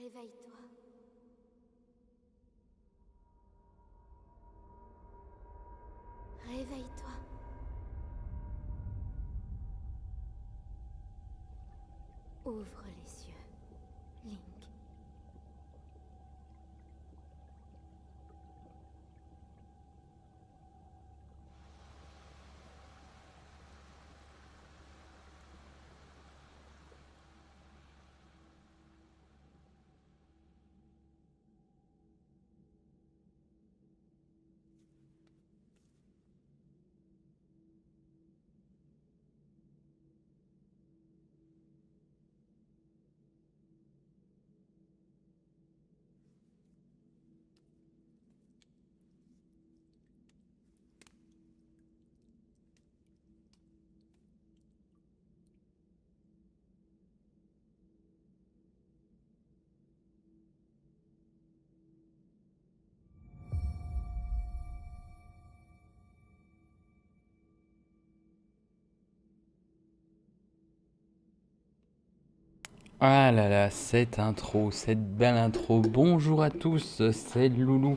Réveille-toi. Réveille-toi. Ouvre les yeux, Link. Ah là là, cette belle intro. Bonjour à tous, c'est Loulou.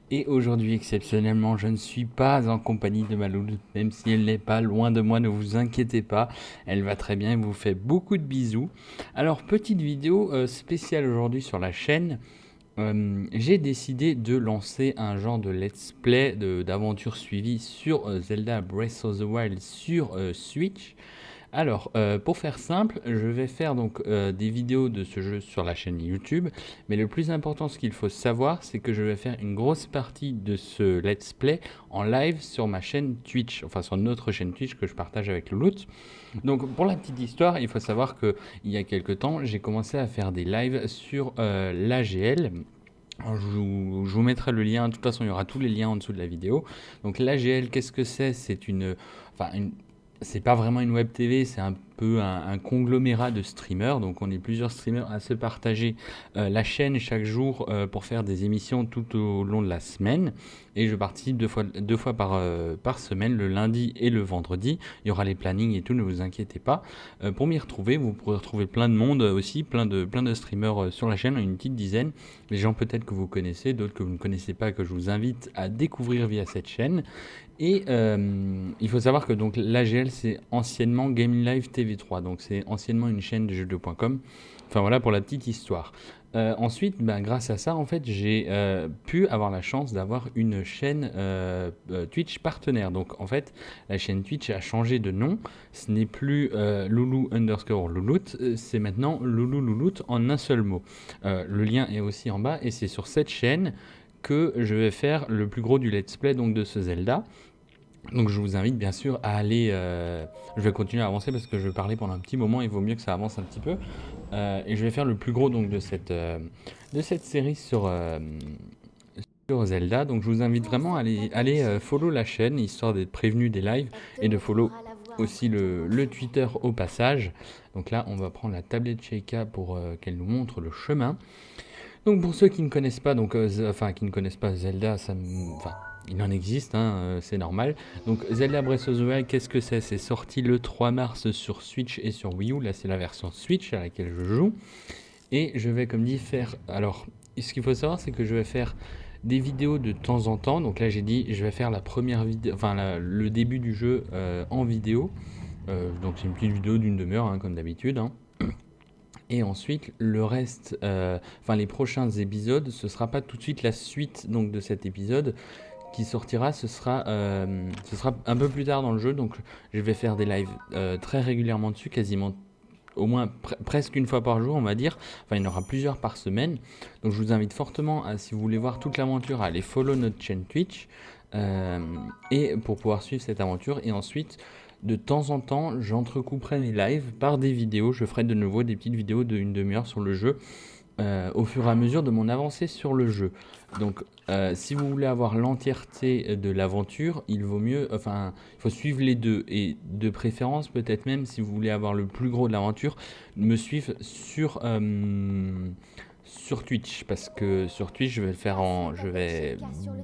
Et aujourd'hui, exceptionnellement, je ne suis pas en compagnie de ma Loulou, même si elle n'est pas loin de moi, ne vous inquiétez pas. Elle va très bien et vous fait beaucoup de bisous. Alors, petite vidéo spéciale aujourd'hui sur la chaîne. J'ai décidé de lancer un genre de let's play d'aventure suivie sur Zelda Breath of the Wild sur Switch. Alors, pour faire simple, je vais faire donc des vidéos de ce jeu sur la chaîne YouTube, mais le plus important, ce qu'il faut savoir, c'est que je vais faire une grosse partie de ce let's play en live sur ma chaîne Twitch, enfin sur notre chaîne Twitch que je partage avec Louloute. Donc, pour la petite histoire, il faut savoir que il y a quelques temps, j'ai commencé à faire des lives sur l'AGL. Je vous mettrai le lien, de toute façon il y aura tous les liens en dessous de la vidéo. Donc l'AGL, qu'est-ce que c'est? C'est pas vraiment une web TV, c'est un peu un conglomérat de streamers. Donc on est plusieurs streamers à se partager la chaîne chaque jour pour faire des émissions tout au long de la semaine. Et je participe deux fois par semaine, le lundi et le vendredi. Il y aura les plannings et tout, ne vous inquiétez pas. Pour m'y retrouver, vous pourrez retrouver plein de monde aussi, plein de streamers sur la chaîne, une petite dizaine. Les gens peut-être que vous connaissez, d'autres que vous ne connaissez pas, que je vous invite à découvrir via cette chaîne. Et il faut savoir que donc l'AGL c'est anciennement Gaming Live TV3, donc c'est anciennement une chaîne de jeux.com. Enfin voilà pour la petite histoire. Ensuite, ben, grâce à ça, en fait, j'ai pu avoir la chance d'avoir une chaîne Twitch partenaire. Donc en fait, la chaîne Twitch a changé de nom. Ce n'est plus Loulou underscore Louloute, c'est maintenant Loulou Louloute en un seul mot. Le lien est aussi en bas et c'est sur cette chaîne que je vais faire le plus gros du let's play donc de ce Zelda. Donc je vous invite bien sûr à aller... je vais continuer à avancer parce que je vais parler pendant un petit moment, il vaut mieux que ça avance un petit peu. Et je vais faire le plus gros donc, de cette série sur Zelda. Donc je vous invite vraiment à aller follow la chaîne, histoire d'être prévenu des lives et de follow aussi le Twitter au passage. Donc là on va prendre la tablette Sheikah pour qu'elle nous montre le chemin. Donc pour ceux qui ne connaissent pas, qui ne connaissent pas Zelda, il en existe, hein, c'est normal. Donc Zelda Breath of the Wild, qu'est-ce que c'est? C'est sorti le 3 mars sur Switch et sur Wii U. Là, c'est la version Switch à laquelle je joue. Et je vais, comme dit, faire... Alors, ce qu'il faut savoir, c'est que je vais faire des vidéos de temps en temps. Donc là, j'ai dit, je vais faire la première vidéo, le début du jeu en vidéo. Donc c'est une petite vidéo d'une demi-heure, hein, comme d'habitude, hein. Et ensuite, le reste, les prochains épisodes, ce sera pas tout de suite la suite donc, de cet épisode qui sortira, ce sera un peu plus tard dans le jeu. Donc, je vais faire des lives très régulièrement dessus, quasiment au moins presque une fois par jour, on va dire. Enfin, il y en aura plusieurs par semaine. Donc, je vous invite fortement, si vous voulez voir toute l'aventure, à aller follow notre chaîne Twitch et pour pouvoir suivre cette aventure. Et ensuite, de temps en temps, j'entrecouperai mes lives par des vidéos. Je ferai de nouveau des petites vidéos d'une demi-heure sur le jeu au fur et à mesure de mon avancée sur le jeu. Donc, si vous voulez avoir l'entièreté de l'aventure, il faut suivre les deux. Et de préférence, peut-être même, si vous voulez avoir le plus gros de l'aventure, me suivre sur Twitch. Parce que sur Twitch, je vais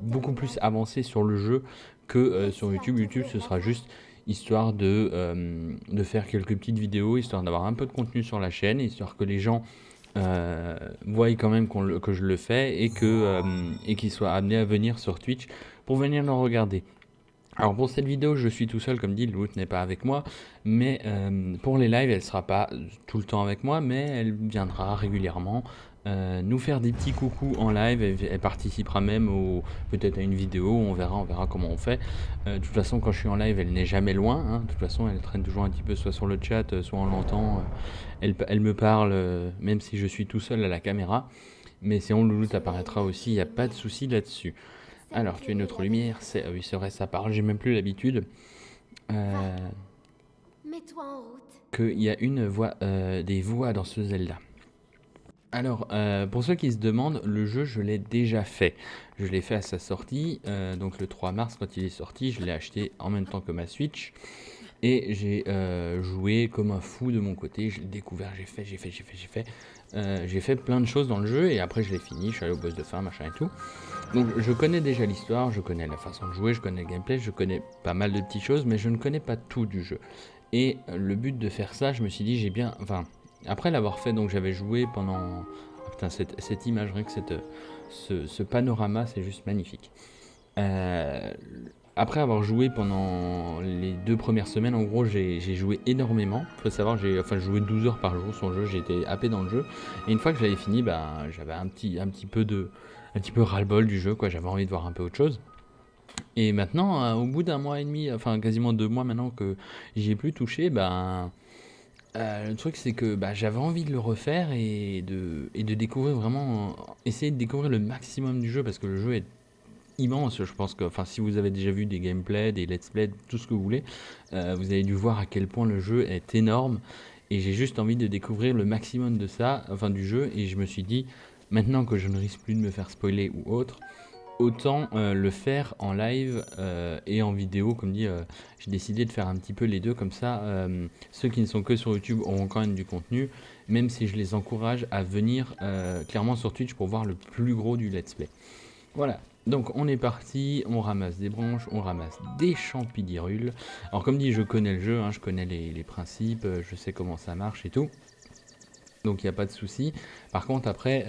beaucoup plus avancer sur le jeu que sur YouTube. YouTube, ce sera juste histoire de faire quelques petites vidéos, histoire d'avoir un peu de contenu sur la chaîne, histoire que les gens voient quand même que je le fais et qu'ils soient amenés à venir sur Twitch pour venir le regarder. Alors pour cette vidéo, je suis tout seul, comme dit, Loot n'est pas avec moi, mais pour les lives, elle sera pas tout le temps avec moi, mais elle viendra régulièrement nous faire des petits coucous en live. Elle participera même peut-être à une vidéo, on verra comment on fait. De toute façon, quand je suis en live, elle n'est jamais loin, hein. De toute façon, elle traîne toujours un petit peu, soit sur le chat, soit on l'entend. Elle me parle, même si je suis tout seul à la caméra. Mais sinon, Loulout apparaîtra aussi, il n'y a pas de souci là-dessus. Alors, tu es notre lumière, oui, c'est vrai, ça parle, j'ai même plus l'habitude. Mets-toi en route. Qu'il y a des voix dans ce Zelda. Alors, pour ceux qui se demandent, le jeu, je l'ai déjà fait. Je l'ai fait à sa sortie, donc le 3 mars, quand il est sorti, je l'ai acheté en même temps que ma Switch. Et j'ai joué comme un fou de mon côté, je l'ai découvert, j'ai fait plein de choses dans le jeu, et après je l'ai fini, je suis allé au boss de fin, machin et tout. Donc je connais déjà l'histoire, je connais la façon de jouer, je connais le gameplay, je connais pas mal de petites choses, mais je ne connais pas tout du jeu. Et le but de faire ça, je me suis dit, après l'avoir fait, donc j'avais joué pendant... Oh, putain, cette image, rien que ce panorama, c'est juste magnifique. Après avoir joué pendant les 2 premières semaines, en gros, j'ai joué énormément. Faut savoir, j'ai joué 12 heures par jour sur le jeu, j'ai été happé dans le jeu. Et une fois que je l'avais fini, j'avais un petit peu ras-le-bol du jeu, quoi. J'avais envie de voir un peu autre chose. Et maintenant, au bout d'un mois et demi, enfin quasiment 2 mois maintenant que j'y ai plus touché, le truc c'est que j'avais envie de le refaire et de découvrir vraiment, essayer de découvrir le maximum du jeu parce que le jeu est immense. Je pense que, si vous avez déjà vu des gameplays, des let's play, tout ce que vous voulez, vous avez dû voir à quel point le jeu est énorme. Et j'ai juste envie de découvrir le maximum de ça, du jeu. Et je me suis dit, maintenant que je ne risque plus de me faire spoiler ou autre, autant le faire en live et en vidéo. Comme dit, j'ai décidé de faire un petit peu les deux, comme ça ceux qui ne sont que sur YouTube auront quand même du contenu, même si je les encourage à venir clairement sur Twitch pour voir le plus gros du let's play. Voilà, donc on est parti, on ramasse des branches, on ramasse des champignons. Alors comme dit, je connais le jeu, hein, je connais les principes, je sais comment ça marche et tout. Donc il n'y a pas de souci. Par contre après,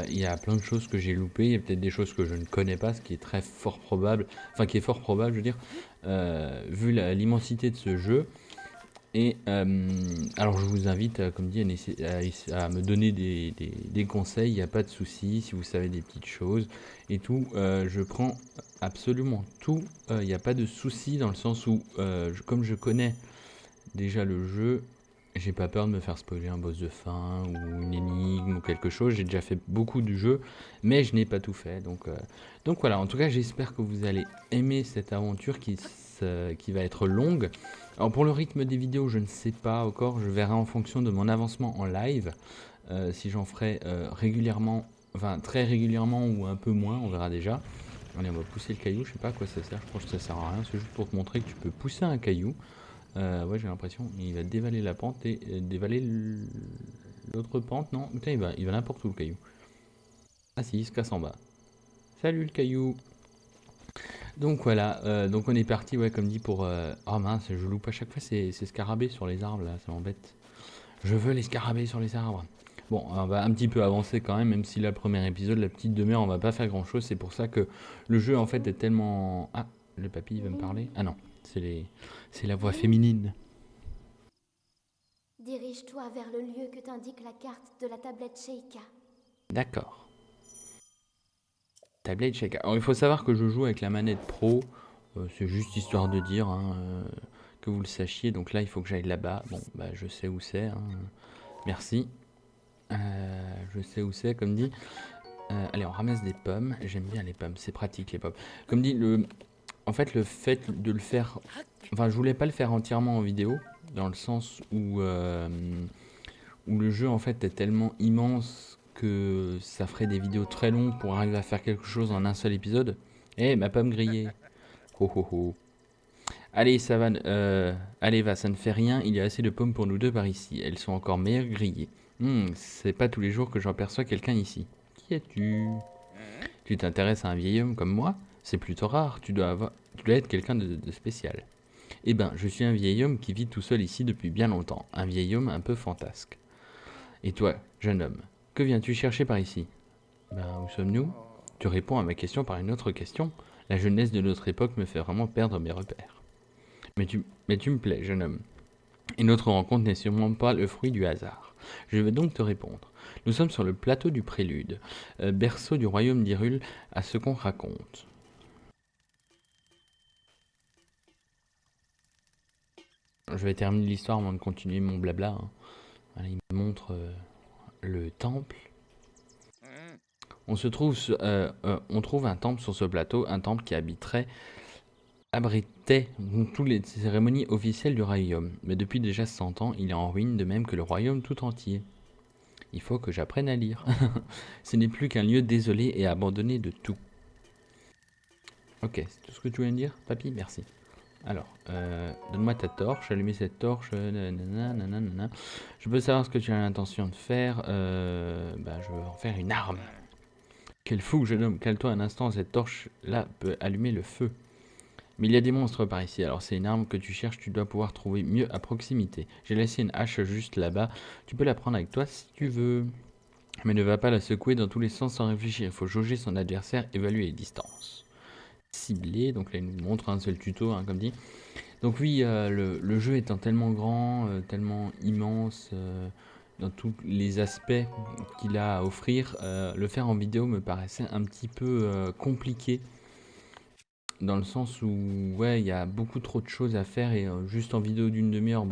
il y a plein de choses que j'ai loupées, il y a peut-être des choses que je ne connais pas, ce qui est très fort probable, qui est fort probable, je veux dire, vu l'immensité de ce jeu. Et alors je vous invite, comme dit, à me donner des conseils, il n'y a pas de souci, si vous savez des petites choses et tout, je prends absolument tout, il n'y a pas de souci dans le sens où, comme je connais déjà le jeu, j'ai pas peur de me faire spoiler un boss de fin ou une énigme ou quelque chose. J'ai déjà fait beaucoup du jeu, mais je n'ai pas tout fait. Donc voilà, en tout cas, j'espère que vous allez aimer cette aventure qui va être longue. Alors pour le rythme des vidéos, je ne sais pas encore. Je verrai en fonction de mon avancement en live. Si j'en ferai régulièrement, très régulièrement ou un peu moins, on verra déjà. Allez, on va pousser le caillou. Je sais pas à quoi ça sert. Je pense que ça sert à rien. C'est juste pour te montrer que tu peux pousser un caillou. Ouais, j'ai l'impression, il va dévaler la pente et dévaler l'autre pente. Non, putain, il va n'importe où le caillou. Ah si, il se casse en bas. Salut le caillou. Donc voilà, donc on est parti, ouais, comme dit pour... Oh mince, je loupe à chaque fois ces scarabées sur les arbres là, ça m'embête. Je veux les scarabées sur les arbres. Bon, on va un petit peu avancer quand même si là, le premier épisode, la petite demi-heure, on va pas faire grand chose. C'est pour ça que le jeu en fait est tellement... Ah, le papy il veut me parler. Ah non, c'est la voix féminine. Dirige-toi vers le lieu que t'indique la carte de la tablette Sheikah. D'accord. Tablette Sheikah. Alors il faut savoir que je joue avec la manette pro. C'est juste histoire de dire que vous le sachiez. Donc là, il faut que j'aille là-bas. Bon, je sais où c'est. Merci. Je sais où c'est, comme dit. Allez, on ramasse des pommes. J'aime bien les pommes. C'est pratique, les pommes. Comme dit, en fait, le fait de le faire... je voulais pas le faire entièrement en vidéo. Dans le sens où le jeu, en fait, est tellement immense que ça ferait des vidéos très longues pour arriver à faire quelque chose en un seul épisode. Eh, ma pomme grillée. Ho ho ho. Allez, Savane, allez, va, ça ne fait rien. Il y a assez de pommes pour nous deux par ici. Elles sont encore meilleures grillées. C'est pas tous les jours que j'aperçois quelqu'un ici. Qui es-tu? Tu t'intéresses à un vieil homme comme moi? C'est plutôt rare. Tu dois être quelqu'un de spécial. Eh ben, je suis un vieil homme qui vit tout seul ici depuis bien longtemps. Un vieil homme un peu fantasque. Et toi, Jeune homme, que viens-tu chercher par ici? Ben, où sommes-nous? Tu réponds à ma question par une autre question. La jeunesse de notre époque me fait vraiment perdre mes repères. Mais tu me plais, jeune homme. Et notre rencontre n'est sûrement pas le fruit du hasard. Je vais donc te répondre. Nous sommes sur le plateau du Prélude, berceau du royaume d'Hyrule, à ce qu'on raconte. Je vais terminer l'histoire avant de continuer mon blabla. Hein. Voilà, il me montre le temple. On trouve un temple sur ce plateau, un temple qui abritait toutes les cérémonies officielles du royaume. Mais depuis déjà 100 ans, il est en ruine, de même que le royaume tout entier. Il faut que j'apprenne à lire. Ce n'est plus qu'un lieu désolé et abandonné de tout. Ok, c'est tout ce que tu voulais me dire, papy? Merci. Alors, donne-moi ta torche, allumer cette torche, nanana. Je peux savoir ce que tu as l'intention de faire. Je veux en faire une arme. Quel fou, jeune homme, cale-toi un instant, cette torche-là peut allumer le feu. Mais il y a des monstres par ici, alors c'est une arme que tu cherches, tu dois pouvoir trouver mieux à proximité. J'ai laissé une hache juste là-bas, tu peux la prendre avec toi si tu veux. Mais ne va pas la secouer dans tous les sens sans réfléchir, il faut jauger son adversaire, évaluer les distances. Cibler, donc là il nous montre un seul tuto, hein, comme dit. Donc oui, le jeu étant tellement grand, tellement immense, dans tous les aspects qu'il a à offrir, le faire en vidéo me paraissait un petit peu compliqué. Dans le sens où, ouais, il y a beaucoup trop de choses à faire et juste en vidéo d'une demi-heure,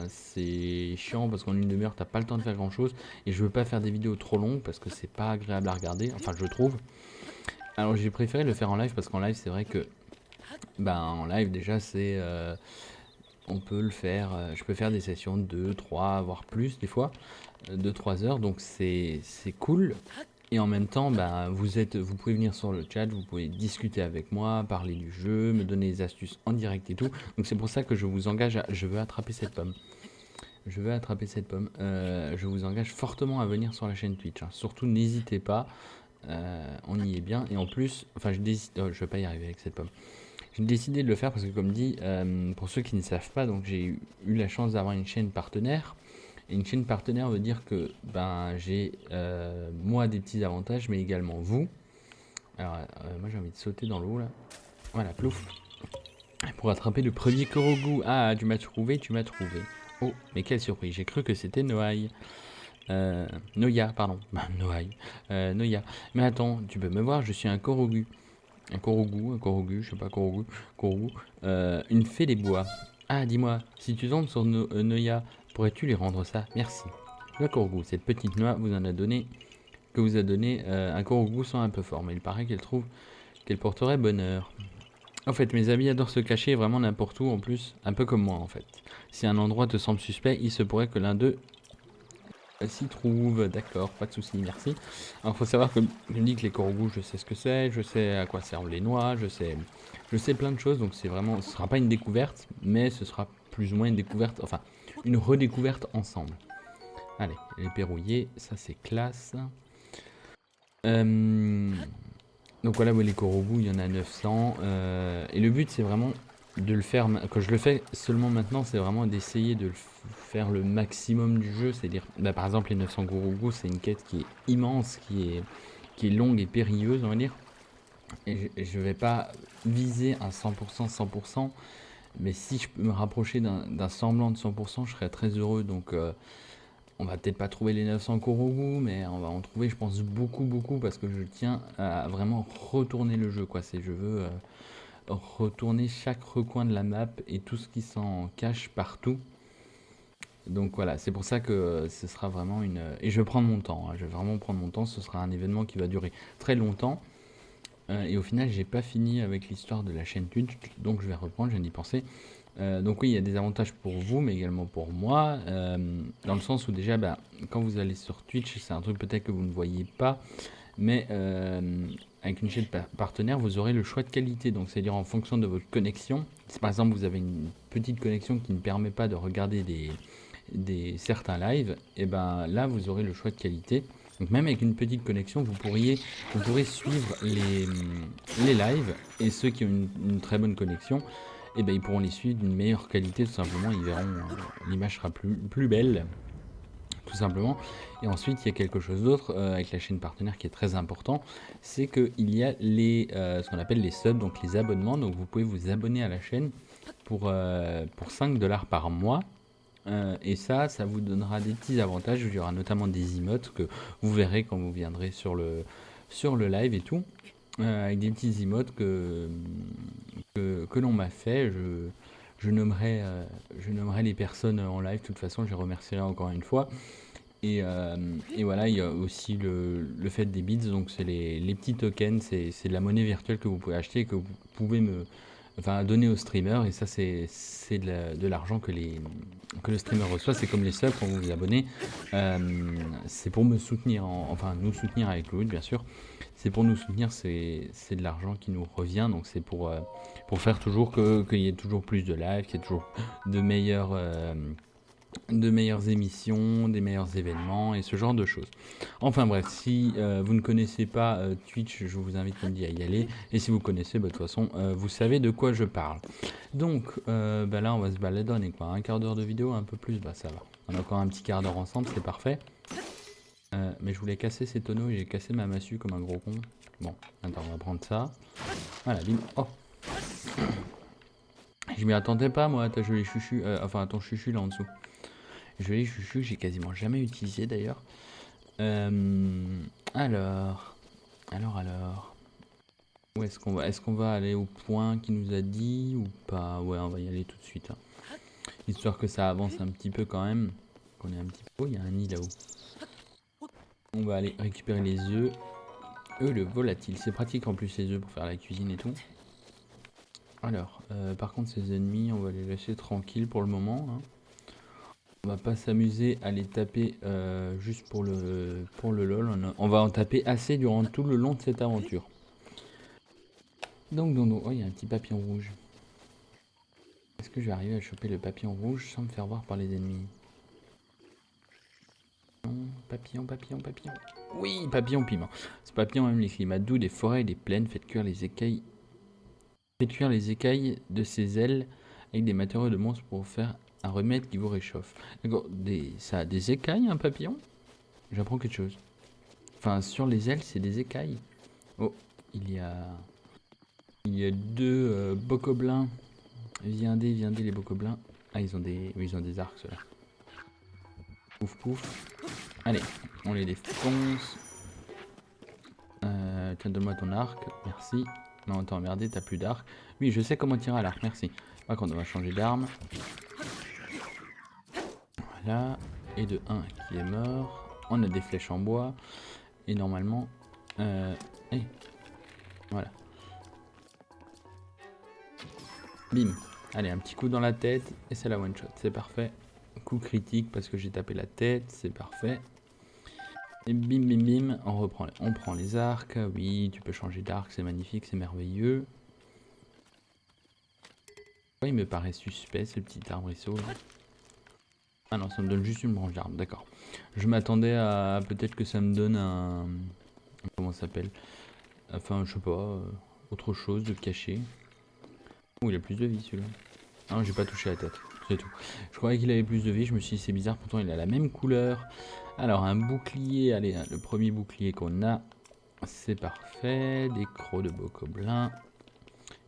c'est chiant parce qu'en une demi-heure, t'as pas le temps de faire grand-chose. Et je veux pas faire des vidéos trop longues parce que c'est pas agréable à regarder, enfin je trouve. Alors j'ai préféré le faire en live parce qu'en live, c'est vrai que, en live déjà, on peut le faire, je peux faire des sessions de 2, 3, voire plus des fois, 2-3 heures, donc c'est cool. Et en même temps, vous pouvez venir sur le chat, vous pouvez discuter avec moi, parler du jeu, me donner des astuces en direct et tout. Donc c'est pour ça que je vous engage je veux attraper cette pomme. Je veux attraper cette pomme. Je vous engage fortement à venir sur la chaîne Twitch. Hein. Surtout, n'hésitez pas. On y est bien. Et en plus, je vais pas y arriver avec cette pomme. J'ai décidé de le faire parce que, comme dit, pour ceux qui ne savent pas, donc j'ai eu la chance d'avoir une chaîne partenaire. Et une chaîne partenaire veut dire que j'ai moi des petits avantages, mais également vous. Alors moi j'ai envie de sauter dans l'eau là. Voilà, plouf. Pour attraper le premier Korogu. Ah, tu m'as trouvé, tu m'as trouvé. Oh, mais quelle surprise, j'ai cru que c'était Noaï. Noya, pardon. Noaï. Noya. Mais attends, tu peux me voir, je suis un Korogu. Un Korogu, je sais pas, Korogu. Une fée des bois. Ah, dis-moi, si tu tombes sur Noya, pourrais-tu lui rendre ça? Merci. Le Korogu, cette petite noix vous a donné un Korogu sans un peu fort, mais il paraît qu'elle trouve qu'elle porterait bonheur. En fait, mes amis adorent se cacher vraiment n'importe où en plus, un peu comme moi en fait. Si un endroit te semble suspect, il se pourrait que l'un d'eux s'y trouve. D'accord, pas de souci, merci. Alors, faut savoir que je me dis que les Korogu, je sais ce que c'est, je sais à quoi servent les noix, je sais plein de choses, donc c'est vraiment, ce sera pas une découverte, mais ce sera plus ou moins une découverte, enfin, une redécouverte ensemble. Allez, les verrouillés, ça c'est classe. Donc voilà, les Korogu, il y en a 900. Et le but, c'est vraiment de le faire. Quand je le fais seulement maintenant, c'est vraiment d'essayer de faire le maximum du jeu. C'est-à-dire, par exemple, les 900 Korogu, c'est une quête qui est immense, qui est longue et périlleuse, on va dire. Et je vais pas viser un 100%, 100%. Mais si je peux me rapprocher d'un semblant de 100%, je serais très heureux. Donc, on va peut-être pas trouver les 900 Korogu, mais on va en trouver, je pense, beaucoup, parce que je tiens à vraiment retourner le jeu, quoi. Je veux retourner chaque recoin de la map et tout ce qui s'en cache partout. Donc voilà, c'est pour ça que ce sera vraiment une... Et je vais prendre mon temps, hein, je vais vraiment prendre mon temps, ce sera un événement qui va durer très longtemps. Et au final, j'ai pas fini avec l'histoire de la chaîne Twitch, donc je vais reprendre, je viens d'y penser. Donc oui, il y a des avantages pour vous, mais également pour moi, dans le sens où déjà, quand vous allez sur Twitch, c'est un truc peut-être que vous ne voyez pas, mais avec une chaîne partenaire, vous aurez le choix de qualité, donc c'est-à-dire en fonction de votre connexion. Si par exemple vous avez une petite connexion qui ne permet pas de regarder certains lives, et là vous aurez le choix de qualité. Donc même avec une petite connexion, vous pourrez suivre les lives, et ceux qui ont une très bonne connexion, ils pourront les suivre d'une meilleure qualité, tout simplement. Ils verront, l'image sera plus belle, tout simplement. Et ensuite, il y a quelque chose d'autre avec la chaîne partenaire qui est très important, c'est qu'il y a ce qu'on appelle les subs, donc les abonnements. Donc vous pouvez vous abonner à la chaîne pour 5 $ par mois. Et ça vous donnera des petits avantages. Il y aura notamment des emotes que vous verrez quand vous viendrez sur le live et tout. Avec des petits emotes que l'on m'a fait. Je nommerai les personnes en live. De toute façon, je les remercierai encore une fois. Et voilà, il y a aussi le fait des bits. Donc c'est les petits tokens. C'est de la monnaie virtuelle que vous pouvez acheter et que vous pouvez donner aux streamers. Et ça, c'est de l'argent que le streamer reçoit. C'est comme les subs quand vous vous abonnez. C'est pour me soutenir, nous soutenir avec Louis, bien sûr. C'est pour nous soutenir, c'est de l'argent qui nous revient. Donc c'est pour faire toujours qu'il y ait toujours plus de live, qu'il y ait toujours de meilleures émissions, des meilleurs événements et ce genre de choses. Enfin bref, si vous ne connaissez pas Twitch, je vous invite comme dit à y aller. Et si vous connaissez, de toute façon, vous savez de quoi je parle. Donc là, on va se balader. On est quoi, un quart d'heure de vidéo, un peu plus, ça va. On a encore un petit quart d'heure ensemble, c'est parfait. Mais je voulais casser ces tonneaux et j'ai cassé ma massue comme un gros con. Bon, attends, on va prendre ça. Voilà, bim. Oh, je m'y attendais pas, moi, à ta jolie chuchu. À ton chuchu là en dessous. Joli chuchu, j'ai quasiment jamais utilisé d'ailleurs. Alors. Où est-ce qu'on va? Est-ce qu'on va aller au point qu'il nous a dit ou pas? Ouais, on va y aller tout de suite. Hein. Histoire que ça avance un petit peu quand même. Qu'on est un petit peu... Oh, il y a un nid là-haut. On va aller récupérer les œufs. Le volatile. C'est pratique en plus les œufs pour faire la cuisine et tout. Alors, par contre ces ennemis, on va les laisser tranquilles pour le moment. Hein. On va pas s'amuser à les taper juste pour le lol. On va en taper assez durant tout le long de cette aventure. Donc, oh, il y a un petit papillon rouge. Est-ce que je vais arriver à choper le papillon rouge sans me faire voir par les ennemis? Non, papillon. Oui, papillon piment. Ce papillon aime les climats doux des forêts et des plaines. Faites cuire les écailles de ses ailes avec des matériaux de monstres pour faire un remède qui vous réchauffe. D'accord, ça a des écailles, un papillon? J'apprends quelque chose. Enfin, sur les ailes, c'est des écailles. Oh, il y a 2 bocoblins. Viendez les bocoblins. Ah, ils ont des arcs, ceux-là. Pouf. Allez, on les défonce. Tiens, donne-moi ton arc. Merci. Non, t'es emmerdé, t'as plus d'arc. Oui, je sais comment tirer à l'arc, merci. Par contre, on va changer d'arme. Voilà. Et de 1 qui est mort. On a des flèches en bois. Et normalement... Voilà. Bim. Allez, un petit coup dans la tête. Et c'est la one shot. C'est parfait. Coup critique parce que j'ai tapé la tête. C'est parfait. Et bim. On prend les arcs. Oui, tu peux changer d'arc. C'est magnifique. C'est merveilleux. Il me paraît suspect ce petit arbrisseau là. Ah non, ça me donne juste une branche d'arbre, d'accord. Je m'attendais à peut-être que ça me donne un... Comment ça s'appelle? Enfin, je sais pas, autre chose de caché. Oh, il a plus de vie celui-là. Ah, j'ai pas touché la tête, c'est tout. Je croyais qu'il avait plus de vie, je me suis dit c'est bizarre, pourtant il a la même couleur. Alors, un bouclier, allez, le premier bouclier qu'on a, c'est parfait. Des crocs de bocoblin.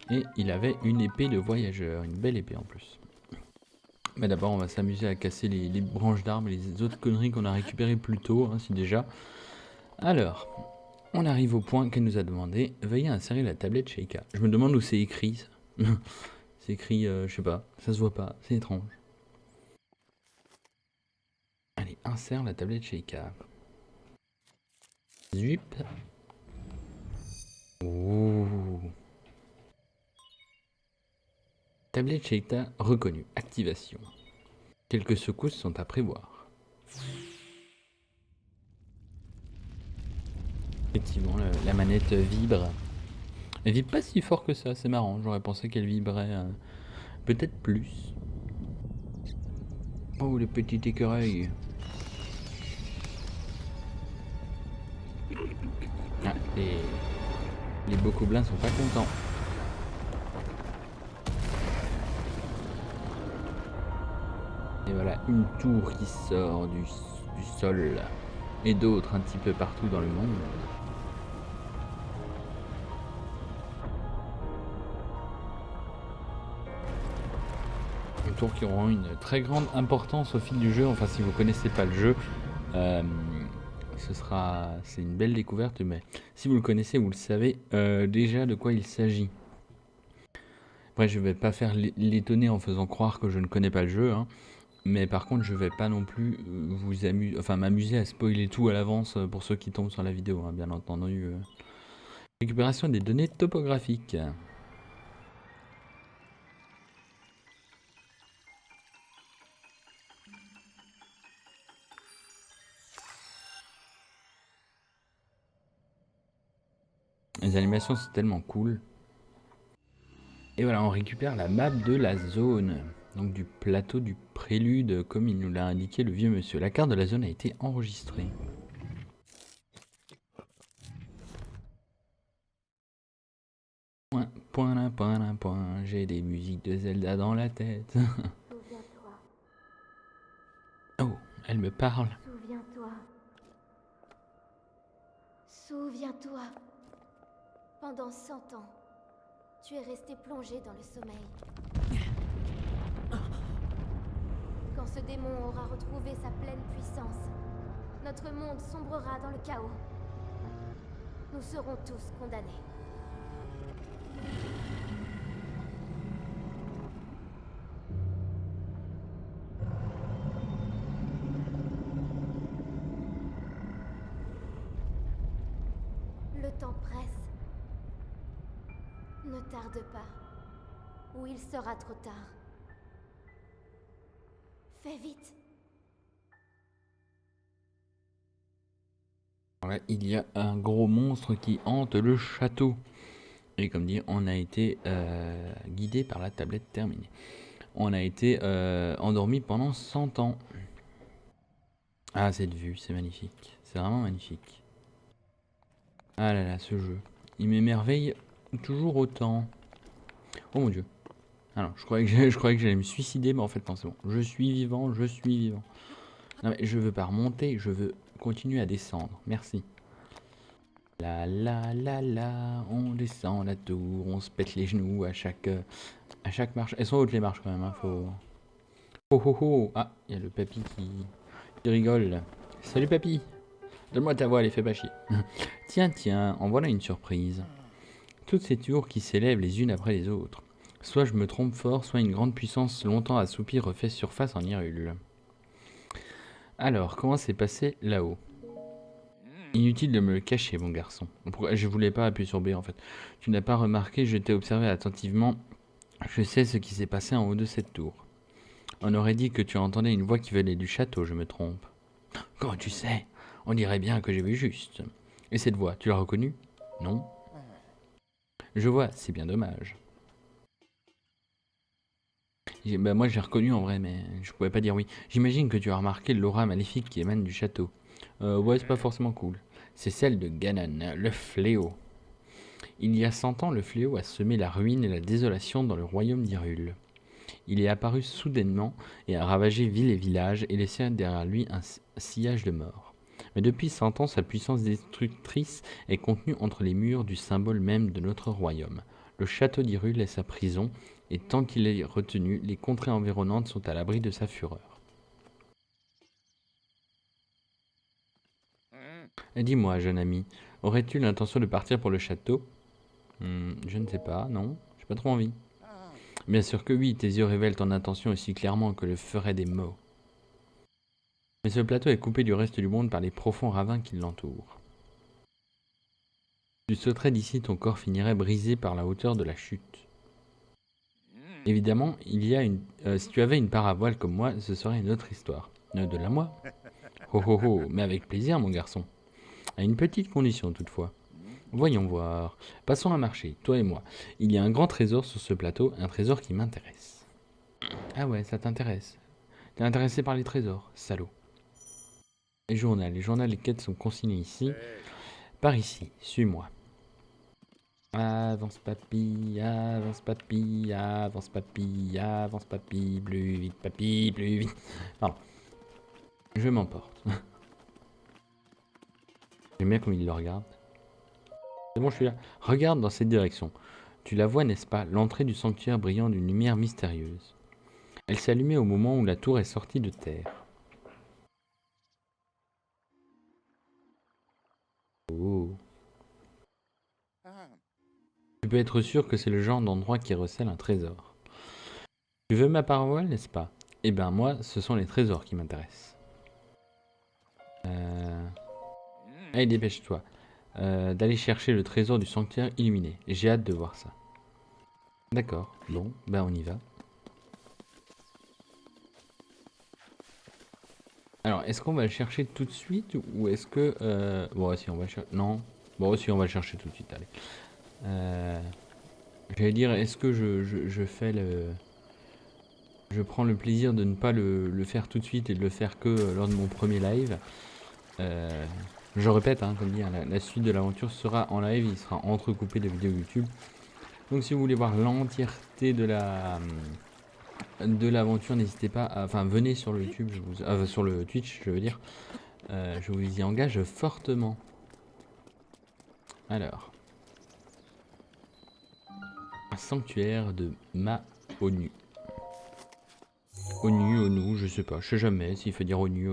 Et il avait une épée de voyageur, une belle épée en plus. Mais d'abord on va s'amuser à casser les branches d'arbres et les autres conneries qu'on a récupérées plus tôt, hein, si déjà. Alors, on arrive au point qu'elle nous a demandé. Veuillez insérer la tablette Sheikah. Je me demande où c'est écrit ça. C'est écrit, je sais pas, ça se voit pas, c'est étrange. Allez, insère la tablette Sheikah. Zup. Ouh. Tablette Sheikah reconnue. Activation. Quelques secousses sont à prévoir. Effectivement, la manette vibre. Elle vibre pas si fort que ça, c'est marrant. J'aurais pensé qu'elle vibrait peut-être plus. Oh, le petit écureuil. Ah, les bocoblins sont pas contents. Et voilà, une tour qui sort du du sol et d'autres un petit peu partout dans le monde. Des tours qui auront une très grande importance au fil du jeu. Enfin, si vous connaissez pas le jeu, c'est une belle découverte, mais si vous le connaissez, vous le savez déjà de quoi il s'agit. Après, je vais pas faire l'étonner en faisant croire que je ne connais pas le jeu, hein. Mais par contre, je vais pas non plus m'amuser à spoiler tout à l'avance pour ceux qui tombent sur la vidéo, hein, bien entendu. Récupération des données topographiques. Les animations sont tellement cool. Et voilà, on récupère la map de la zone. Donc du plateau du prélude, comme il nous l'a indiqué le vieux monsieur. La carte de la zone a été enregistrée. Point, j'ai des musiques de Zelda dans la tête. Souviens-toi. Oh, elle me parle. Souviens-toi. Souviens-toi. Pendant 100 ans, tu es resté plongé dans le sommeil. Quand ce démon aura retrouvé sa pleine puissance, notre monde sombrera dans le chaos. Nous serons tous condamnés. Le temps presse. Ne tarde pas, ou il sera trop tard. Fais vite. Voilà, il y a un gros monstre qui hante le château. Et comme dit, on a été guidé par la tablette terminée. On a été endormi pendant 100 ans. Ah, cette vue, c'est magnifique. C'est vraiment magnifique. Ah là là, ce jeu. Il m'émerveille toujours autant. Oh mon dieu. Alors, je croyais que j'allais me suicider, mais en fait, non, c'est bon. Je suis vivant, je suis vivant. Non, mais je veux pas remonter, je veux continuer à descendre. Merci. La la la la, on descend la tour, on se pète les genoux à chaque marche. Elles sont hautes les marches quand même, hein, faut... Oh oh oh. Ah, il y a le papy qui rigole. Salut papy. Donne-moi ta voix, elle fait pas chier. Tiens, en voilà une surprise. Toutes ces tours qui s'élèvent les unes après les autres. Soit je me trompe fort, soit une grande puissance longtemps assoupie refait surface en Hyrule. Alors, comment s'est passé là-haut? Inutile de me le cacher, mon garçon. Pourquoi je voulais pas appuyer sur B en fait. Tu n'as pas remarqué, je t'ai observé attentivement. Je sais ce qui s'est passé en haut de cette tour. On aurait dit que tu entendais une voix qui venait du château, je me trompe. Comment tu sais? On dirait bien que j'ai vu juste. Et cette voix, tu l'as reconnue? Non. Je vois, c'est bien dommage. Bah moi j'ai reconnu en vrai, mais je pouvais pas dire oui. J'imagine que tu as remarqué l'aura maléfique qui émane du château. Ouais, c'est pas forcément cool. C'est celle de Ganon, le fléau. Il y a 100 ans, le fléau a semé la ruine et la désolation dans le royaume d'Hyrule. Il est apparu soudainement et a ravagé ville et village et laissé derrière lui un sillage de mort. Mais depuis 100 ans, sa puissance destructrice est contenue entre les murs du symbole même de notre royaume. Le château d'Hyrule est sa prison, et tant qu'il est retenu, les contrées environnantes sont à l'abri de sa fureur. Et dis-moi, jeune ami, aurais-tu l'intention de partir pour le château? Je ne sais pas, non, j'ai pas trop envie. Bien sûr que oui, tes yeux révèlent ton intention aussi clairement que le feraient des mots. Mais ce plateau est coupé du reste du monde par les profonds ravins qui l'entourent. Tu sauterais d'ici, ton corps finirait brisé par la hauteur de la chute. Évidemment, si tu avais une paravoile comme moi, ce serait une autre histoire. De la moi? Oh oh oh, mais avec plaisir, mon garçon. À une petite condition toutefois. Voyons voir. Passons à marcher, toi et moi. Il y a un grand trésor sur ce plateau, un trésor qui m'intéresse. Ah ouais, ça t'intéresse. T'es intéressé par les trésors, salaud. Les journaux, les quêtes sont consignés ici. Par ici, suis-moi. Avance papy, avance papy, avance papy, avance papy, plus vite papy, plus vite. Pardon. Je m'emporte. J'aime bien comme il le regarde. C'est bon, je suis là. Regarde dans cette direction. Tu la vois, n'est-ce pas? L'entrée du sanctuaire brillant d'une lumière mystérieuse. Elle s'est allumée au moment où la tour est sortie de terre. Oh. Tu peux être sûr que c'est le genre d'endroit qui recèle un trésor. Tu veux ma parole, n'est-ce pas? Eh ben moi, ce sont les trésors qui m'intéressent. Allez, dépêche-toi. D'aller chercher le trésor du sanctuaire illuminé. J'ai hâte de voir ça. D'accord, bon, ben on y va. Alors, est-ce qu'on va le chercher tout de suite ou est-ce que... Bon, si on va le chercher... Non. Bon, si on va le chercher tout de suite, allez. J'allais dire, est-ce que je fais le... Je prends le plaisir de ne pas le faire tout de suite et de le faire que lors de mon premier live. Je répète, hein, comme dit, hein, la suite de l'aventure sera en live, il sera entrecoupé de vidéos YouTube. Donc si vous voulez voir l'entièreté de l'aventure, n'hésitez pas à... Enfin, venez sur le YouTube, sur le Twitch, je veux dire. Je vous y engage fortement. Alors. Un sanctuaire de Ma-Onu. Onu, je sais pas, je sais jamais s'il faut dire Onu,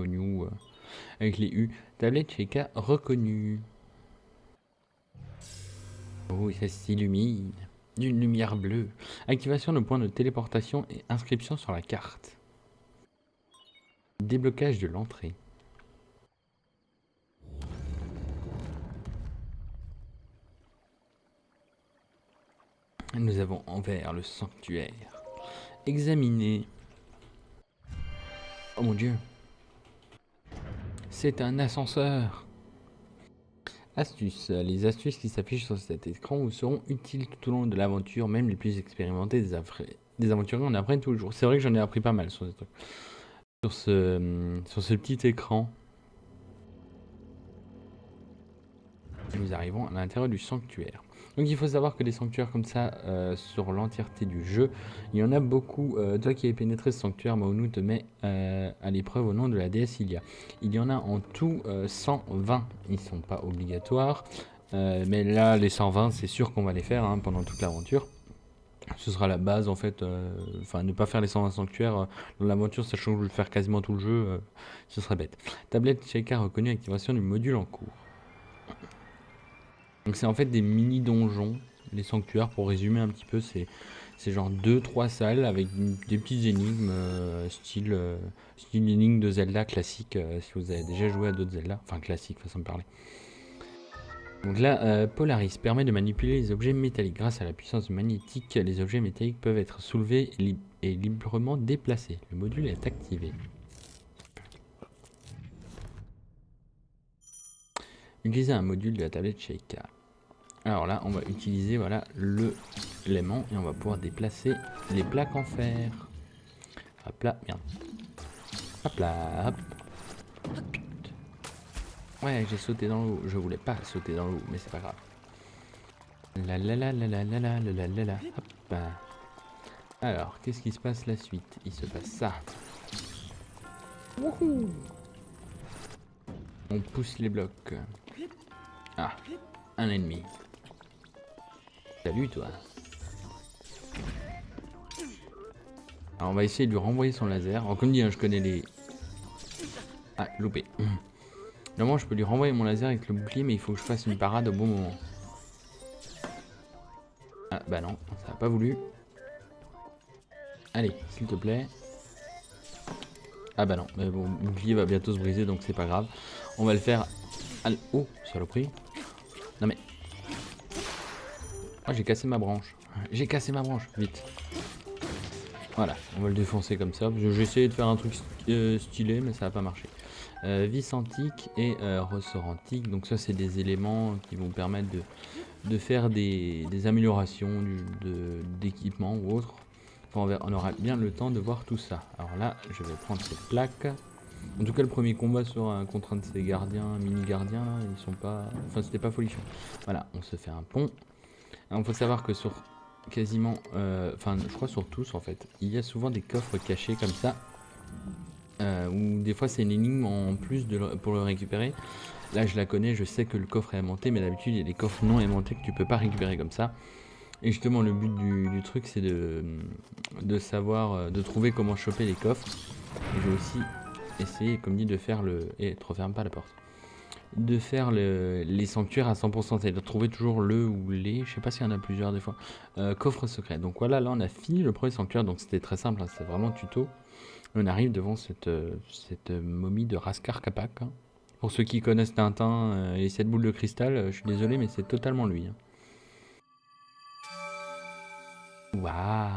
avec les U. Tablette Sheikah reconnue. Oh, ça s'illumine. D'une lumière bleue. Activation de point de téléportation et inscription sur la carte. Déblocage de l'entrée. Nous avons envers le sanctuaire. Examiner. Oh mon dieu. C'est un ascenseur. Astuces. Les astuces qui s'affichent sur cet écran vous seront utiles tout au long de l'aventure, même les plus expérimentés des aventuriers en apprennent tous les jours. C'est vrai que j'en ai appris pas mal sur ce truc. Sur ce petit écran. Nous arrivons à l'intérieur du sanctuaire. Donc il faut savoir que des sanctuaires comme ça, sur l'entièreté du jeu, il y en a beaucoup. Toi qui avais pénétré ce sanctuaire, Ma-Onu te met à l'épreuve au nom de la déesse Ilia. Il y en a en tout 120. Ils ne sont pas obligatoires. Mais là, les 120, c'est sûr qu'on va les faire, hein, pendant toute l'aventure. Ce sera la base en fait. Enfin, ne pas faire les 120 sanctuaires dans l'aventure, sachant que je vais le faire quasiment tout le jeu, ce serait bête. Tablette Sheikah reconnue, activation du module en cours. Donc c'est en fait des mini donjons, les sanctuaires, pour résumer un petit peu, c'est genre 2-3 salles avec des petites énigmes, style énigme de Zelda classique, si vous avez déjà joué à d'autres Zelda, enfin classique façon de parler. Donc là, Polaris permet de manipuler les objets métalliques. Grâce à la puissance magnétique, les objets métalliques peuvent être soulevés et librement déplacés. Le module est activé. Utiliser un module de la tablette Sheikah. Alors là, on va utiliser voilà l'aimant et on va pouvoir déplacer les plaques en fer. Hop là, merde. Hop là, hop. Ouais, j'ai sauté dans l'eau. Je voulais pas sauter dans l'eau, mais c'est pas grave. La la la la la la la la la la. Hop. Alors, qu'est-ce qui se passe la suite? Il se passe ça. Wouhou! On pousse les blocs. Ah, un ennemi. Salut toi. Alors on va essayer de lui renvoyer son laser. Alors comme dit, hein, je connais les... Ah, loupé. Normalement je peux lui renvoyer mon laser avec le bouclier, mais il faut que je fasse une parade au bon moment. Ah bah non, ça n'a pas voulu. Allez, s'il te plaît. Ah bah non, mais bon, le bouclier va bientôt se briser, donc c'est pas grave. On va le faire... Oh, saloperie. Non mais... Oh, j'ai cassé ma branche. J'ai cassé ma branche, vite. Voilà, on va le défoncer comme ça. J'ai essayé de faire un truc stylé, mais ça n'a pas marché. Vis antique et ressort antique. Donc ça, c'est des éléments qui vont permettre de faire des améliorations d'équipement ou autre. Enfin, on aura bien le temps de voir tout ça. Alors là, je vais prendre cette plaque. En tout cas, le premier combat sera contre un de ces gardiens, mini-gardiens, là, ils sont pas... Enfin, c'était pas folichon. Voilà, on se fait un pont. Il faut savoir que sur quasiment... Enfin, je crois sur tous, en fait, il y a souvent des coffres cachés comme ça. Ou des fois c'est une énigme en plus pour le récupérer. Là je la connais, je sais que le coffre est aimanté, mais d'habitude il y a des coffres non aimantés que tu peux pas récupérer comme ça. Et justement le but du truc c'est de savoir, de trouver comment choper les coffres. Et j'ai aussi essayé, comme dit, de faire le... Et te referme pas la porte. De faire les sanctuaires à 100%, c'est-à-dire de trouver toujours le ou les, je sais pas s'il y en a plusieurs des fois, coffre secret. Donc voilà, là on a fini le premier sanctuaire, donc c'était très simple, hein, c'est vraiment tuto. On arrive devant cette momie de Raskar Kapak. Hein. Pour ceux qui connaissent Tintin et cette boule de cristal, je suis désolé, mais c'est totalement lui. Hein. Waouh!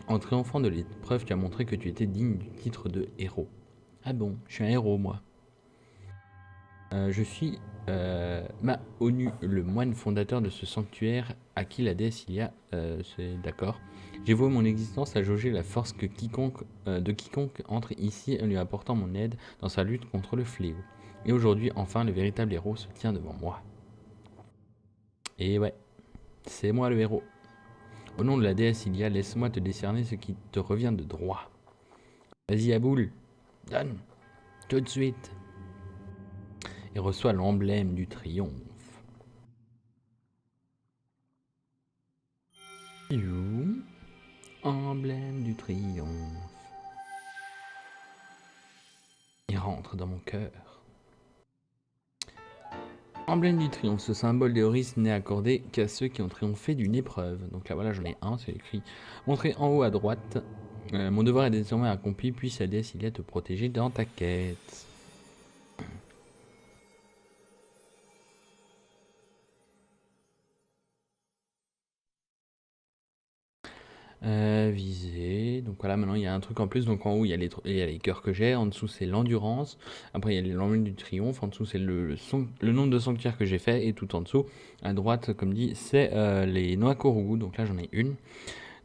En triomphant de l'épreuve, tu as montré que tu étais digne du titre de héros. Ah bon, je suis un héros moi. Je suis Maonu, le moine fondateur de ce sanctuaire à qui la déesse Ilia, c'est d'accord. J'ai voué mon existence à jauger la force de quiconque entre ici en lui apportant mon aide dans sa lutte contre le fléau. Et aujourd'hui, enfin, le véritable héros se tient devant moi. Et ouais, c'est moi le héros. Au nom de la déesse Ilia, laisse-moi te décerner ce qui te revient de droit. Vas-y, Aboul, donne, tout de suite. Et reçoit l'emblème du triomphe. Emblème du triomphe. Il rentre dans mon cœur. Emblème du triomphe, ce symbole d'Eoris n'est accordé qu'à ceux qui ont triomphé d'une épreuve. Donc là voilà, j'en ai un, c'est écrit montré en haut à droite. Mon devoir est désormais accompli, puis sa déesse Ilia te protéger dans ta quête. Viser. Donc voilà, maintenant il y a un truc en plus. Donc en haut il y a les cœurs que j'ai. En dessous c'est l'endurance. Après il y a l'emblème du triomphe. En dessous c'est le nombre de sanctuaires que j'ai fait. Et tout en dessous, à droite, comme dit, c'est les noix Kourou. Donc là j'en ai une.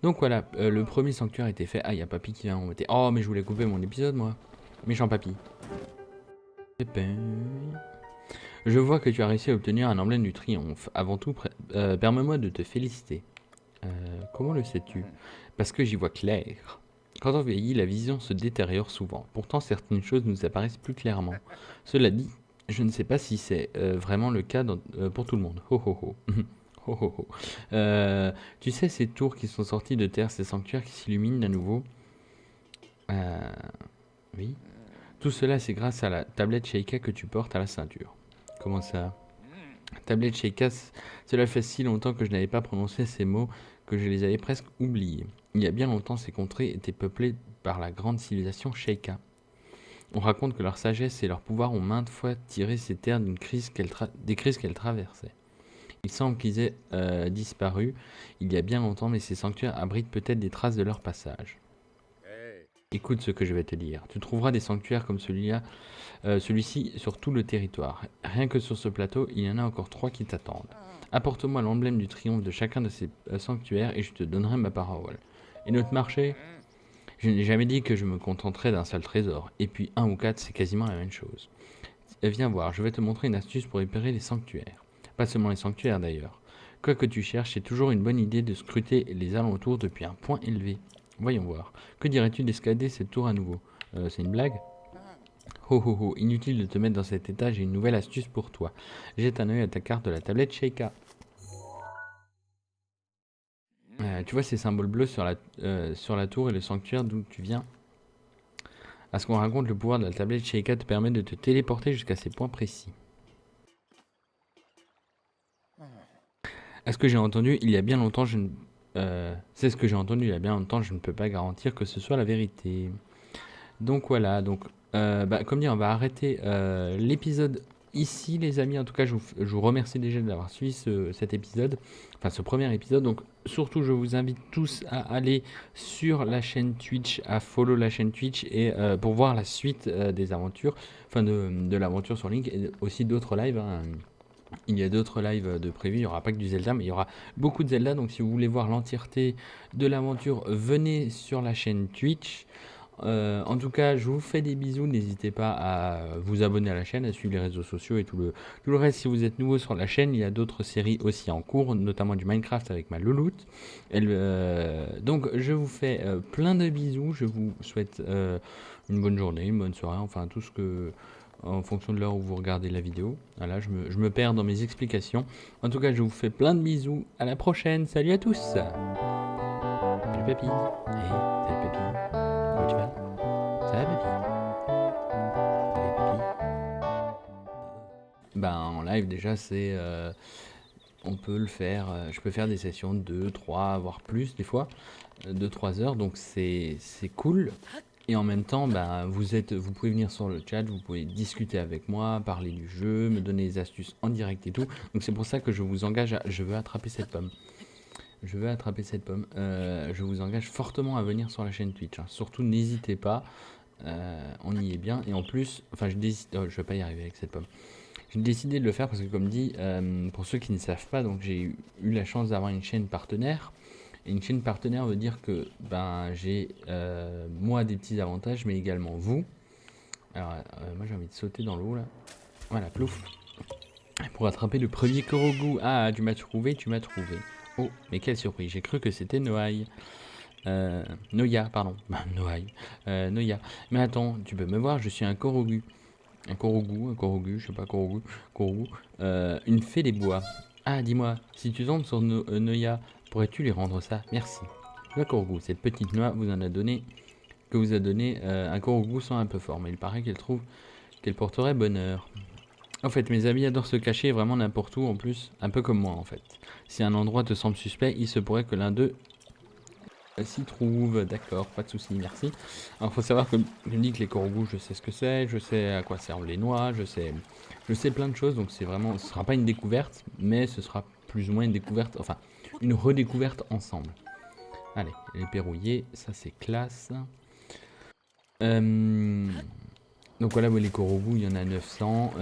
Donc voilà, le premier sanctuaire était fait. Ah, il y a Papy qui vient embêter. Oh, mais je voulais couper mon épisode moi. Méchant Papy. Je vois que tu as réussi à obtenir un emblème du triomphe. Avant tout, permets-moi de te féliciter. Comment le sais-tu? Parce que j'y vois clair. Quand on vieillit, la vision se détériore souvent. Pourtant, certaines choses nous apparaissent plus clairement. Cela dit, je ne sais pas si c'est vraiment le cas pour tout le monde. Ho ho ho. Ho ho ho. Tu sais ces tours qui sont sorties de terre, ces sanctuaires qui s'illuminent à nouveau? Oui. Tout cela, c'est grâce à la tablette Sheikah que tu portes à la ceinture. Comment ça? Tablette Sheikah, cela fait si longtemps que je n'avais pas prononcé ces mots que je les avais presque oubliés. Il y a bien longtemps, ces contrées étaient peuplées par la grande civilisation Sheikah. On raconte que leur sagesse et leur pouvoir ont maintes fois tiré ces terres des crises qu'elles traversaient. Il semble qu'ils aient disparu il y a bien longtemps, mais ces sanctuaires abritent peut-être des traces de leur passage. Écoute ce que je vais te dire. Tu trouveras des sanctuaires comme celui-ci sur tout le territoire. Rien que sur ce plateau, il y en a encore 3 qui t'attendent. Apporte-moi l'emblème du triomphe de chacun de ces sanctuaires et je te donnerai ma parole. Et notre marché? Je n'ai jamais dit que je me contenterais d'un seul trésor. Et puis 1 ou 4, c'est quasiment la même chose. Viens voir, je vais te montrer une astuce pour repérer les sanctuaires. Pas seulement les sanctuaires d'ailleurs. Quoi que tu cherches, c'est toujours une bonne idée de scruter les alentours depuis un point élevé. Voyons voir. Que dirais-tu d'escalader cette tour à nouveau? C'est une blague? Ho ho ho, inutile de te mettre dans cet état, j'ai une nouvelle astuce pour toi. Jette un œil à ta carte de la tablette Sheikah. Tu vois ces symboles bleus sur la tour et le sanctuaire d'où tu viens? À ce qu'on raconte, le pouvoir de la tablette Sheikah te permet de te téléporter jusqu'à ces points précis. À ce que j'ai entendu il y a bien longtemps, c'est ce que j'ai entendu il y a bien longtemps, je ne peux pas garantir que ce soit la vérité. Donc voilà, donc comme dit, on va arrêter l'épisode ici les amis. En tout cas, je vous remercie déjà d'avoir suivi cet épisode, enfin ce premier épisode. Donc surtout, je vous invite tous à aller sur la chaîne Twitch, à follow la chaîne Twitch et pour voir la suite des aventures, enfin de l'aventure sur Link et aussi d'autres lives. Hein. Il y a d'autres lives de prévus, il n'y aura pas que du Zelda, mais il y aura beaucoup de Zelda. Donc si vous voulez voir l'entièreté de l'aventure, venez sur la chaîne Twitch. En tout cas, je vous fais des bisous. N'hésitez pas à vous abonner à la chaîne, à suivre les réseaux sociaux et tout le reste. Si vous êtes nouveau sur la chaîne, il y a d'autres séries aussi en cours, notamment du Minecraft avec ma louloute. Donc, je vous fais plein de bisous. Je vous souhaite une bonne journée, une bonne soirée, enfin tout ce que... en fonction de l'heure où vous regardez la vidéo. Voilà, je me perds dans mes explications. En tout cas, je vous fais plein de bisous. À la prochaine. Salut à tous. Salut papy. Hey, salut papy. Comment tu vas? Ça va papy? Salut papy. Ben en live déjà c'est... on peut le faire, je peux faire des sessions de 2, 3, voire plus des fois, 2-3 heures, donc c'est cool. Et en même temps, bah, vous pouvez venir sur le chat, vous pouvez discuter avec moi, parler du jeu, me donner des astuces en direct et tout. Donc c'est pour ça que je vous engage à... Je veux attraper cette pomme. Je veux attraper cette pomme. Je vous engage fortement à venir sur la chaîne Twitch, hein. Surtout n'hésitez pas, on y est bien. Et en plus, enfin je décide... Oh, je vais pas y arriver avec cette pomme. J'ai décidé de le faire parce que comme dit, pour ceux qui ne savent pas, donc j'ai eu la chance d'avoir une chaîne partenaire. Et une chaîne partenaire veut dire que ben, j'ai moi des petits avantages, mais également vous. Alors moi j'ai envie de sauter dans l'eau là. Voilà, plouf. Pour attraper le premier Korogu. Ah, tu m'as trouvé, tu m'as trouvé. Oh, mais quelle surprise, j'ai cru que c'était Noaï. Noya, pardon. Noaï. Noya. Mais attends, tu peux me voir, je suis un Korogu. Un Korogu, je sais pas, Korogu. Une fée des bois. Ah, dis-moi, si tu tombes sur Noya, pourrais-tu lui rendre ça? Merci. Le Korogu, cette petite noix vous a donné un Korogu sent un peu fort, mais il paraît qu'elle trouve qu'elle porterait bonheur. En fait, mes amis adorent se cacher vraiment n'importe où en plus, un peu comme moi en fait. Si un endroit te semble suspect, il se pourrait que l'un d'eux s'y trouve. D'accord, pas de souci, merci. Alors, faut savoir que je me dis que les Korogus, je sais ce que c'est, je sais à quoi servent les noix, je sais plein de choses, donc c'est vraiment, ce sera pas une découverte, mais ce sera plus ou moins une découverte, enfin, une redécouverte ensemble. Allez, les verrouillés, ça c'est classe. Donc voilà, les Korogus, il y en a 900.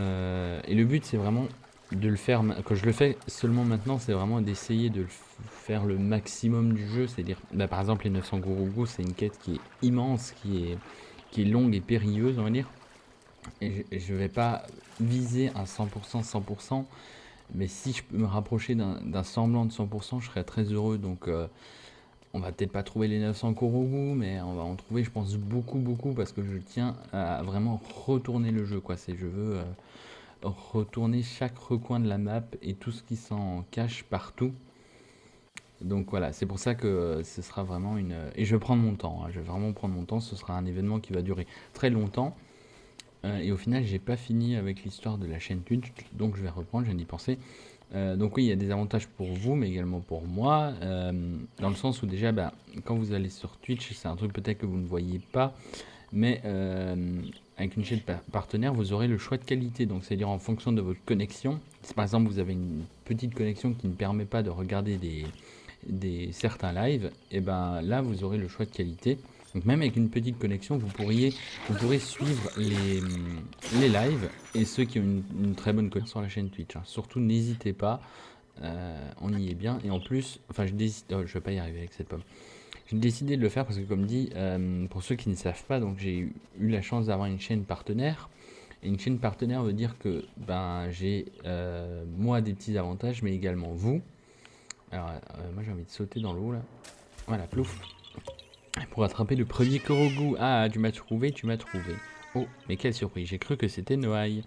Et le but, c'est vraiment de le faire. Quand je le fais seulement maintenant, c'est vraiment d'essayer de faire le maximum du jeu. C'est-à-dire, bah, par exemple, les 900 Korogus, c'est une quête qui est immense, qui est longue et périlleuse, on va dire. Et je vais pas viser un 100%, 100%. Mais si je peux me rapprocher d'un semblant de 100%, je serais très heureux. Donc... on va peut-être pas trouver les 900 Korogus, mais on va en trouver, je pense, beaucoup, parce que je tiens à vraiment retourner le jeu, quoi. Je veux retourner chaque recoin de la map et tout ce qui s'en cache partout. Donc voilà, c'est pour ça que ce sera vraiment une... Et je vais prendre mon temps, hein, je vais vraiment prendre mon temps, ce sera un événement qui va durer très longtemps. Et au final, j'ai pas fini avec l'histoire de la chaîne Twitch, donc je vais reprendre, je viens d'y penser. Donc oui, il y a des avantages pour vous, mais également pour moi, dans le sens où déjà, bah, quand vous allez sur Twitch, c'est un truc peut-être que vous ne voyez pas, mais avec une chaîne partenaire, vous aurez le choix de qualité, donc c'est-à-dire en fonction de votre connexion. Si par exemple vous avez une petite connexion qui ne permet pas de regarder certains lives, et ben là vous aurez le choix de qualité. Donc même avec une petite connexion, vous pourrez suivre les lives et ceux qui ont une très bonne connexion sur la chaîne Twitch, hein. Surtout n'hésitez pas, on y est bien. Et en plus, enfin je vais pas y arriver avec cette pomme. J'ai décidé de le faire parce que comme dit, pour ceux qui ne savent pas, donc j'ai eu la chance d'avoir une chaîne partenaire. Et une chaîne partenaire veut dire que ben, j'ai moi des petits avantages, mais également vous. Alors moi j'ai envie de sauter dans l'eau là. Voilà, plouf. Pour attraper le premier Korogu. Ah, tu m'as trouvé, tu m'as trouvé. Oh, mais quelle surprise, j'ai cru que c'était Noaï.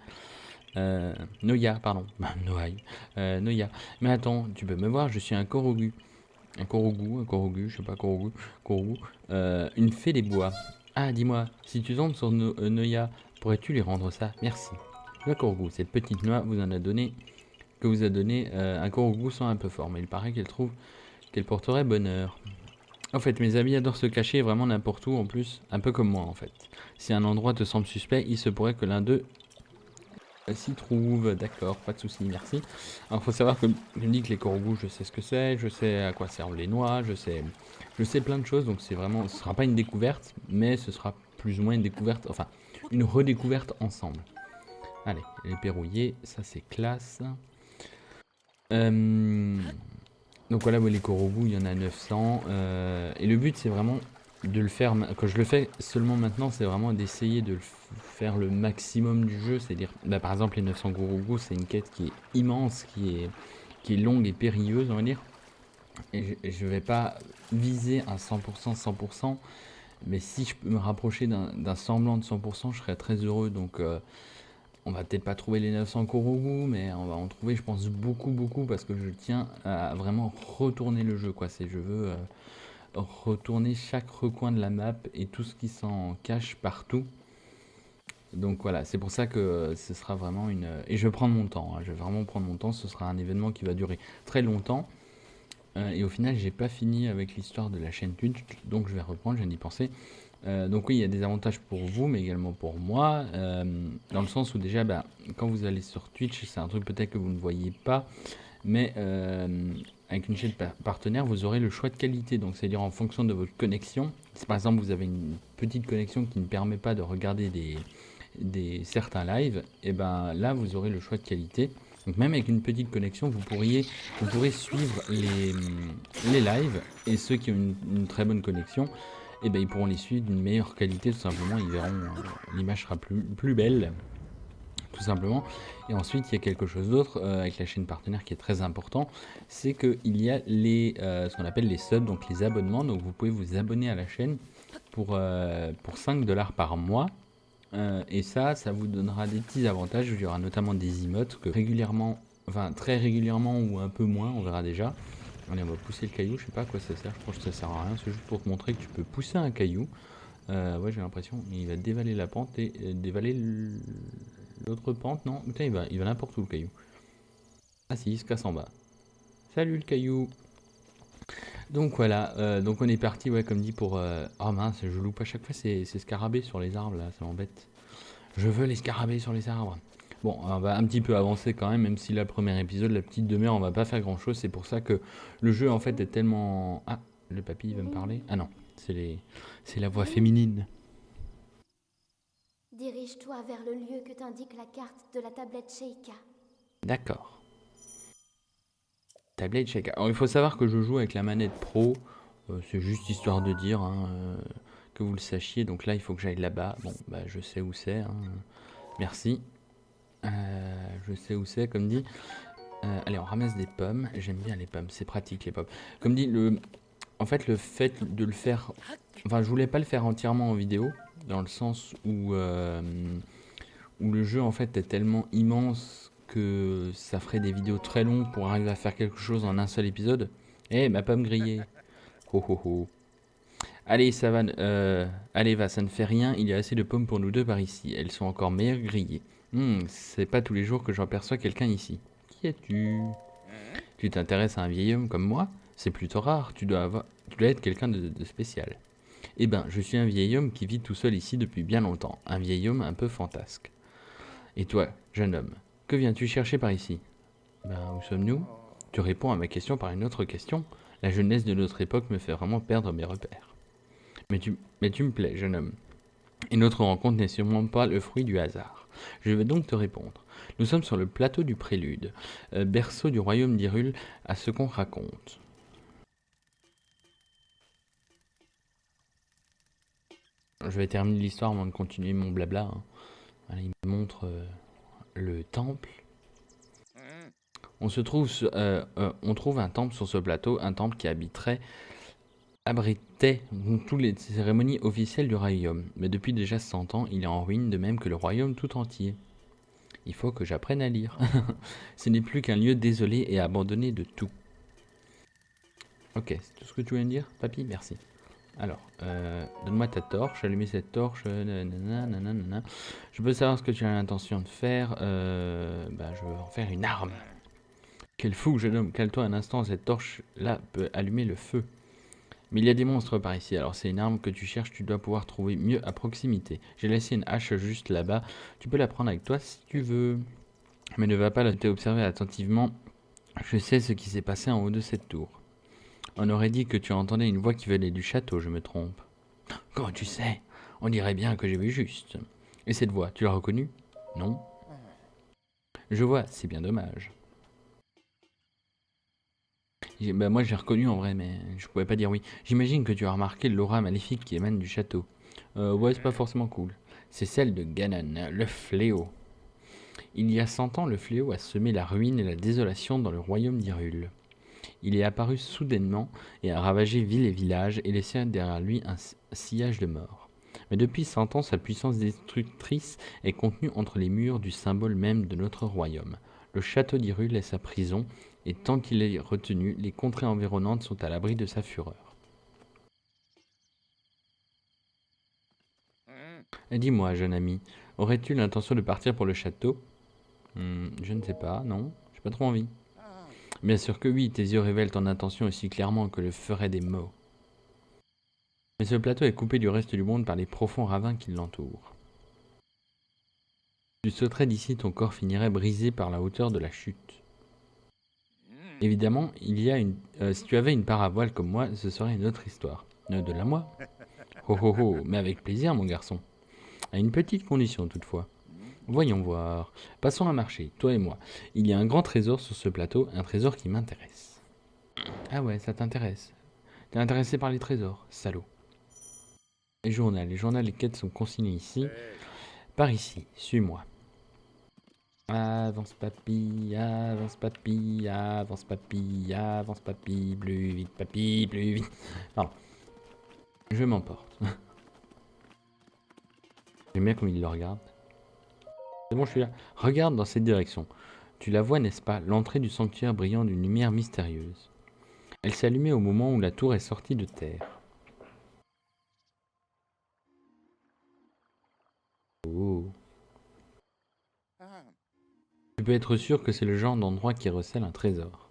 Noya, pardon. Noaï. Noya. Mais attends, tu peux me voir, je suis un Korogu. Un Korogu, je sais pas, Korogu. Une fée des bois. Ah, dis-moi, si tu tombes sur Noya, pourrais-tu lui rendre ça? Merci. Le Korogu, cette petite noix vous a donné un Korogu sent un peu fort, mais il paraît qu'elle trouve qu'elle porterait bonheur. En fait, mes amis adorent se cacher vraiment n'importe où en plus, un peu comme moi en fait. Si un endroit te semble suspect, il se pourrait que l'un d'eux s'y trouve. D'accord, pas de souci, merci. Alors faut savoir que je me dis que les Korogus, je sais ce que c'est, je sais à quoi servent les noix, je sais plein de choses, donc c'est vraiment, ce sera pas une découverte, mais ce sera plus ou moins une découverte, enfin une redécouverte ensemble. Allez, les verrouillés, ça c'est classe. Donc voilà, les Korogus, il y en a 900. Et le but, c'est vraiment de le faire, quand je le fais seulement maintenant, c'est vraiment d'essayer de faire le maximum du jeu. C'est-à-dire, bah, par exemple, les 900 Gourougou, c'est une quête qui est immense, qui est longue et périlleuse, on va dire. Et je vais pas viser un 100%, 100%, mais si je peux me rapprocher d'un semblant de 100%, je serais très heureux. Donc, on va peut-être pas trouver les 900 Korogu, mais on va en trouver, je pense, beaucoup, beaucoup, parce que je tiens à vraiment retourner le jeu, quoi. Je veux retourner chaque recoin de la map et tout ce qui s'en cache partout. Donc voilà, c'est pour ça que ce sera vraiment une... Et je vais prendre mon temps, hein, je vais vraiment prendre mon temps, ce sera un événement qui va durer très longtemps. Et au final, j'ai pas fini avec l'histoire de la chaîne Twitch, donc je vais reprendre, je viens d'y penser. Donc oui, il y a des avantages pour vous, mais également pour moi, dans le sens où déjà, bah, quand vous allez sur Twitch, c'est un truc peut-être que vous ne voyez pas, mais avec une chaîne partenaire, vous aurez le choix de qualité. Donc c'est-à-dire en fonction de votre connexion, si par exemple vous avez une petite connexion qui ne permet pas de regarder certains lives, et ben là vous aurez le choix de qualité. Donc même avec une petite connexion, vous pourrez suivre les lives, et ceux qui ont une très bonne connexion, et ben ils pourront les suivre d'une meilleure qualité, tout simplement. Ils verront, l'image sera plus belle, tout simplement. Et ensuite, il y a quelque chose d'autre avec la chaîne partenaire qui est très important, c'est qu'il y a ce qu'on appelle les subs, donc les abonnements. Donc vous pouvez vous abonner à la chaîne pour 5$ par mois. Et ça vous donnera des petits avantages. Il y aura notamment des emotes que régulièrement, enfin très régulièrement ou un peu moins, on verra déjà. Allez, on va pousser le caillou, je sais pas à quoi ça sert, je pense que ça sert à rien, c'est juste pour te montrer que tu peux pousser un caillou. Ouais, j'ai l'impression, il va dévaler la pente et dévaler l'autre pente, non, putain, il va n'importe où le caillou. Ah si, il se casse en bas. Salut le caillou. Donc voilà, donc on est parti, ouais, comme dit pour... Oh mince, je loupe à chaque fois ces scarabées sur les arbres, là, ça m'embête. Je veux les scarabées sur les arbres. Bon, on va un petit peu avancer quand même si la première épisode, la petite demeure, on va pas faire grand chose. C'est pour ça que le jeu en fait est tellement... Ah, le papy veut me parler. Ah non, c'est la voix féminine. Dirige-toi vers le lieu que t'indique la carte de la tablette Sheikah. D'accord. Tablette Sheikah. Alors il faut savoir que je joue avec la manette pro. C'est juste histoire de dire hein, que vous le sachiez. Donc là, il faut que j'aille là-bas. Bon, bah je sais où c'est. Hein. Merci. Je sais où c'est, comme dit. Allez, on ramasse des pommes. J'aime bien les pommes, c'est pratique les pommes. Comme dit, en fait, le fait de le faire... Enfin, je voulais pas le faire entièrement en vidéo, dans le sens où le jeu, en fait, est tellement immense que ça ferait des vidéos très longues pour arriver à faire quelque chose en un seul épisode. Eh, ma pomme grillée. Ho ho ho. Allez, Savane, allez, va, ça ne fait rien, il y a assez de pommes pour nous deux par ici. Elles sont encore meilleures grillées. C'est pas tous les jours que j'aperçois quelqu'un ici. Qui es-tu? Tu t'intéresses à un vieil homme comme moi? C'est plutôt rare, tu dois être quelqu'un de spécial. Eh ben, je suis un vieil homme qui vit tout seul ici depuis bien longtemps. Un vieil homme un peu fantasque. Et toi, jeune homme, que viens-tu chercher par ici? Ben, où sommes-nous? Tu réponds à ma question par une autre question. La jeunesse de notre époque me fait vraiment perdre mes repères. Mais tu me plais, jeune homme. Et notre rencontre n'est sûrement pas le fruit du hasard. Je vais donc te répondre. Nous sommes sur le plateau du Prélude, berceau du royaume d'Hyrule, à ce qu'on raconte. Je vais terminer l'histoire avant de continuer mon blabla. Hein. Voilà, il me montre le temple. On trouve un temple sur ce plateau, un temple qui abritait toutes les cérémonies officielles du royaume. Mais depuis déjà 100 ans, il est en ruine, de même que le royaume tout entier. Il faut que j'apprenne à lire. Ce n'est plus qu'un lieu désolé et abandonné de tout. Ok, c'est tout ce que tu voulais me dire, papy? Merci. Alors, donne-moi ta torche, allumer cette torche, nanana. Je peux savoir ce que tu as l'intention de faire, je veux en faire une arme. Quel fou, jeune homme, cale-toi un instant, cette torche-là peut allumer le feu. Mais il y a des monstres par ici, alors c'est une arme que tu cherches, tu dois pouvoir trouver mieux à proximité. J'ai laissé une hache juste là-bas, tu peux la prendre avec toi si tu veux. Mais ne va pas la observer attentivement, je sais ce qui s'est passé en haut de cette tour. On aurait dit que tu entendais une voix qui venait du château, je me trompe. Comment tu sais? On dirait bien que j'ai vu juste. Et cette voix, tu l'as reconnue? Non. Je vois, c'est bien dommage. Bah, moi, j'ai reconnu en vrai, mais je pouvais pas dire oui. J'imagine que tu as remarqué l'aura maléfique qui émane du château. Ouais, c'est pas forcément cool. C'est celle de Ganon, le fléau. Il y a 100 ans, le fléau a semé la ruine et la désolation dans le royaume d'Hyrule. Il est apparu soudainement et a ravagé ville et village et laissé derrière lui un sillage de mort. Mais depuis 100 ans, sa puissance destructrice est contenue entre les murs du symbole même de notre royaume. Le château d'Hyrule est sa prison, et tant qu'il est retenu, les contrées environnantes sont à l'abri de sa fureur. Et dis-moi, jeune ami, aurais-tu l'intention de partir pour le château? Je ne sais pas, non, j'ai pas trop envie. Bien sûr que oui, tes yeux révèlent ton intention aussi clairement que le feraient des mots. Mais ce plateau est coupé du reste du monde par les profonds ravins qui l'entourent. Si tu sauterais d'ici, ton corps finirait brisé par la hauteur de la chute. Évidemment, si tu avais une paravoile comme moi, ce serait une autre histoire. De la moi? Oh oh oh, mais avec plaisir, mon garçon. À une petite condition toutefois. Voyons voir. Passons à marcher, toi et moi. Il y a un grand trésor sur ce plateau, un trésor qui m'intéresse. Ah ouais, ça t'intéresse. T'es intéressé par les trésors, salaud. Les journaux, les quêtes sont consignés ici. Par ici, suis-moi. Avance papy, avance papy, avance papy, avance papy, plus vite papy, plus vite. Pardon. Je m'emporte. J'aime bien comme il le regarde. C'est bon, je suis là. Regarde dans cette direction. Tu la vois, n'est-ce pas? L'entrée du sanctuaire brillant d'une lumière mystérieuse. Elle s'est allumée au moment où la tour est sortie de terre. Oh. Tu peux être sûr que c'est le genre d'endroit qui recèle un trésor.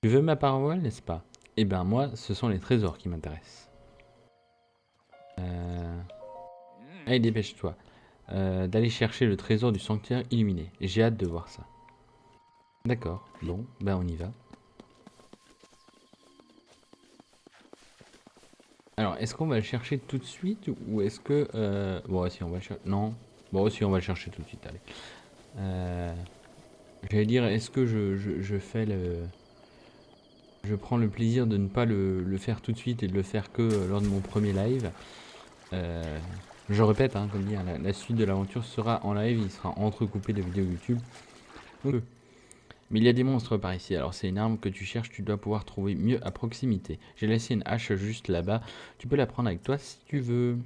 Tu veux ma parole, n'est-ce pas? Eh ben moi, ce sont les trésors qui m'intéressent. Allez, dépêche-toi. D'aller chercher le trésor du sanctuaire illuminé. J'ai hâte de voir ça. D'accord, bon, ben on y va. Alors, est-ce qu'on va le chercher tout de suite ou est-ce que... Bon, si on va le chercher... Non. Bon, si on va le chercher tout de suite, allez. J'allais dire, est-ce que je fais le... Je prends le plaisir de ne pas le faire tout de suite et de le faire que lors de mon premier live. Je répète, hein, comme dit, hein, la suite de l'aventure sera en live, il sera entrecoupé de vidéos YouTube. Donc, mais il y a des monstres par ici, alors c'est une arme que tu cherches, tu dois pouvoir trouver mieux à proximité. J'ai laissé une hache juste là-bas, tu peux la prendre avec toi si tu veux.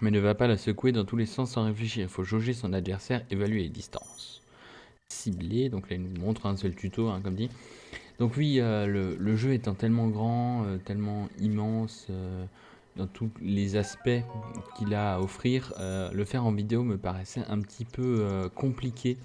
Mais ne va pas la secouer dans tous les sens sans réfléchir, il faut jauger son adversaire, évaluer les distances. Cibler, donc là il nous montre un seul tuto, hein, comme dit. Donc oui, le jeu étant tellement grand, tellement immense, dans tous les aspects qu'il a à offrir, le faire en vidéo me paraissait un petit peu compliqué.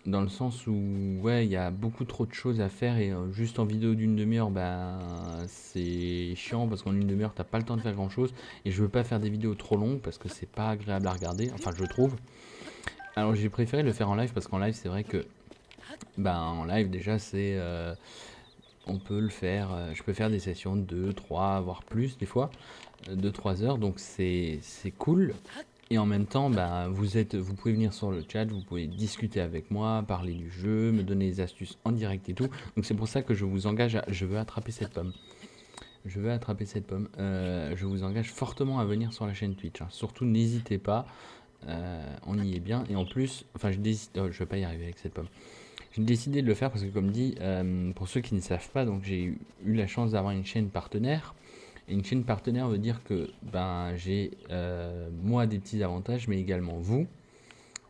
Dans le sens où, ouais, il y a beaucoup trop de choses à faire et juste en vidéo d'une demi-heure, ben, c'est chiant parce qu'en une demi-heure, t'as pas le temps de faire grand chose. Et je veux pas faire des vidéos trop longues parce que c'est pas agréable à regarder, enfin, je trouve. Alors, j'ai préféré le faire en live parce qu'en live, c'est vrai que, ben, en live, déjà, c'est. On peut le faire, je peux faire des sessions de 2, 3, voire plus des fois, 2-3 heures, donc c'est cool. Et en même temps, bah, vous pouvez venir sur le chat, vous pouvez discuter avec moi, parler du jeu, me donner des astuces en direct et tout. Donc c'est pour ça que je vous engage je veux attraper cette pomme. Je veux attraper cette pomme. Je vous engage fortement à venir sur la chaîne Twitch, hein. Surtout n'hésitez pas, on y est bien. Et en plus, enfin je vais pas y arriver avec cette pomme. J'ai décidé de le faire parce que comme dit, pour ceux qui ne savent pas, donc j'ai eu la chance d'avoir une chaîne partenaire. Et une chaîne partenaire veut dire que ben, j'ai moi des petits avantages, mais également vous.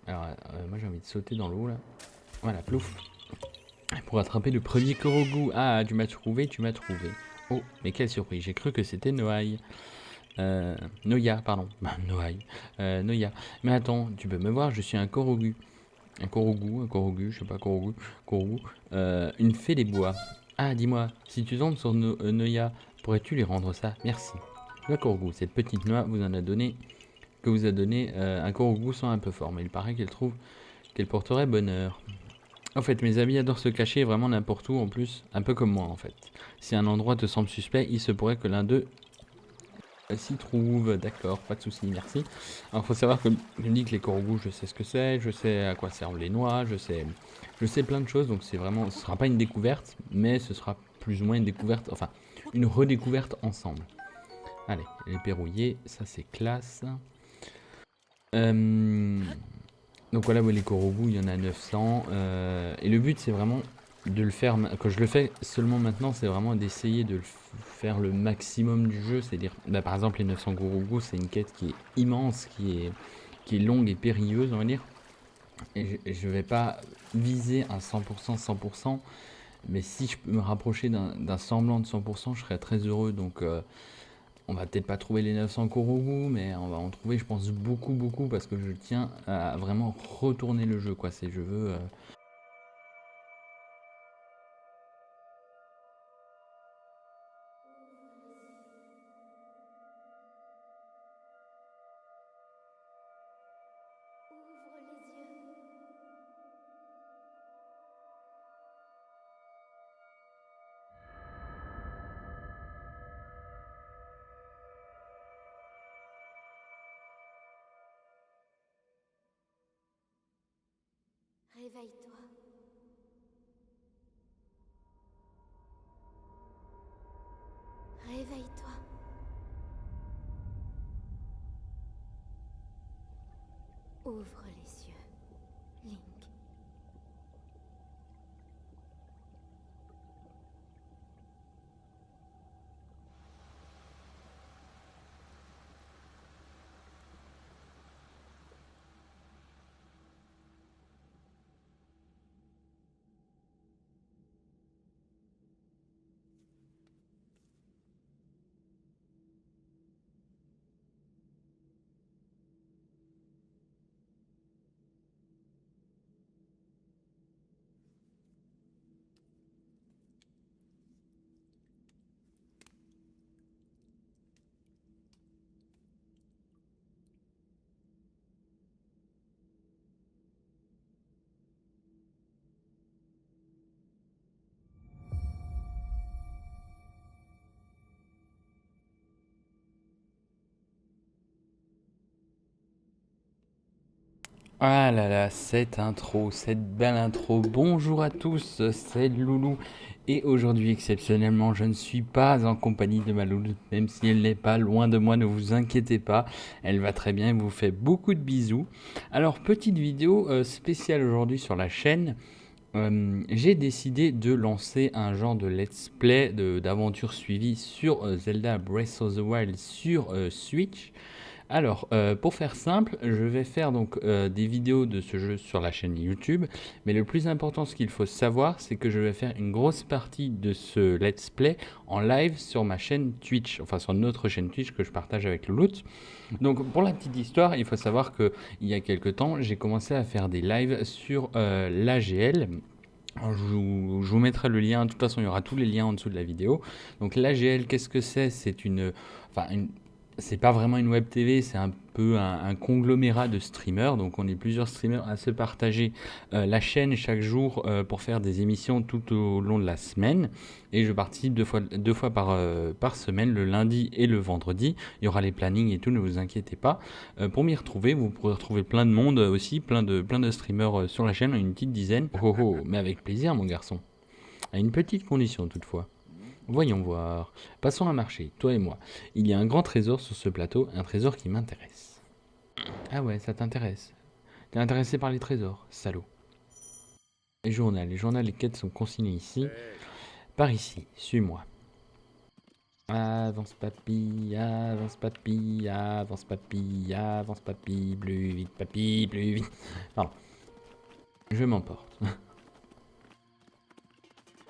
Alors moi j'ai envie de sauter dans l'eau là. Voilà, plouf. Pour attraper le premier Korogu. Ah, tu m'as trouvé, tu m'as trouvé. Oh, mais quelle surprise, j'ai cru que c'était Noaï. Noya, pardon. Noaï. Noya. Mais attends, tu peux me voir, je suis un Korogu. Un Korogu, je sais pas, Korogu. Une fée des bois. Ah, dis-moi, si tu tombes sur Noya, pourrais-tu lui rendre ça? Merci. Le Korogu, cette petite noix vous a donné un Korogu sans un peu fort, mais il paraît qu'elle trouve qu'elle porterait bonheur. En fait, mes amis adorent se cacher vraiment n'importe où en plus, un peu comme moi en fait. Si un endroit te semble suspect, il se pourrait que l'un d'eux S'y trouve, d'accord, pas de souci, merci. Alors, faut savoir que je me dis que les coraux, je sais ce que c'est, je sais à quoi servent les noix, je sais plein de choses, donc c'est vraiment, ce sera pas une découverte, mais ce sera plus ou moins une découverte, enfin, une redécouverte ensemble. Allez, les verrouillés, ça c'est classe. Donc voilà, ouais, les coraux, il y en a 900, et le but c'est vraiment de le faire, quand je le fais seulement maintenant, c'est vraiment d'essayer de le faire le maximum du jeu, c'est-à-dire, bah, par exemple les 900 Gourougou, c'est une quête qui est immense, qui est longue et périlleuse, on va dire, et je vais pas viser un 100%, 100%, mais si je peux me rapprocher d'un semblant de 100%, je serais très heureux, donc on va peut-être pas trouver les 900 Korogu, mais on va en trouver, je pense, beaucoup, beaucoup, parce que je tiens à vraiment retourner le jeu, quoi, c'est je veux... Ouvre les yeux. Réveille-toi. Réveille-toi. Ouvre les yeux, Link. Ah là là, cette intro, cette belle intro. Bonjour à tous, c'est Loulou. Et aujourd'hui, exceptionnellement, je ne suis pas en compagnie de ma Loulou, même si elle n'est pas loin de moi, ne vous inquiétez pas. Elle va très bien, elle vous fait beaucoup de bisous. Alors, petite vidéo spéciale aujourd'hui sur la chaîne. J'ai décidé de lancer un genre de let's play d'aventure suivie sur Zelda Breath of the Wild sur Switch. Alors, pour faire simple, je vais faire donc des vidéos de ce jeu sur la chaîne YouTube, mais le plus important, ce qu'il faut savoir, c'est que je vais faire une grosse partie de ce let's play en live sur ma chaîne Twitch, enfin sur notre chaîne Twitch que je partage avec Louloute. Donc pour la petite histoire, il faut savoir que il y a quelques temps, j'ai commencé à faire des lives sur l'AGL. Je vous mettrai le lien, de toute façon il y aura tous les liens en dessous de la vidéo. Donc l'AGL, qu'est-ce que c'est? C'est c'est pas vraiment une web TV, c'est un peu un conglomérat de streamers. Donc on est plusieurs streamers à se partager la chaîne chaque jour pour faire des émissions tout au long de la semaine. Et je participe deux fois par semaine, le lundi et le vendredi. Il y aura les plannings et tout, ne vous inquiétez pas. Pour m'y retrouver, vous pourrez retrouver plein de monde aussi, plein de streamers sur la chaîne, une petite dizaine. Oh, oh, mais avec plaisir mon garçon. À une petite condition toutefois. Voyons voir. Passons à marcher, toi et moi. Il y a un grand trésor sur ce plateau, un trésor qui m'intéresse. Ah ouais, ça t'intéresse. T'es intéressé par les trésors, salaud. Les journaux, les quêtes sont consignés ici. Par ici, suis-moi. Avance papy, avance papy, avance papy, avance papy, plus vite papy, plus vite. Pardon. Je m'emporte.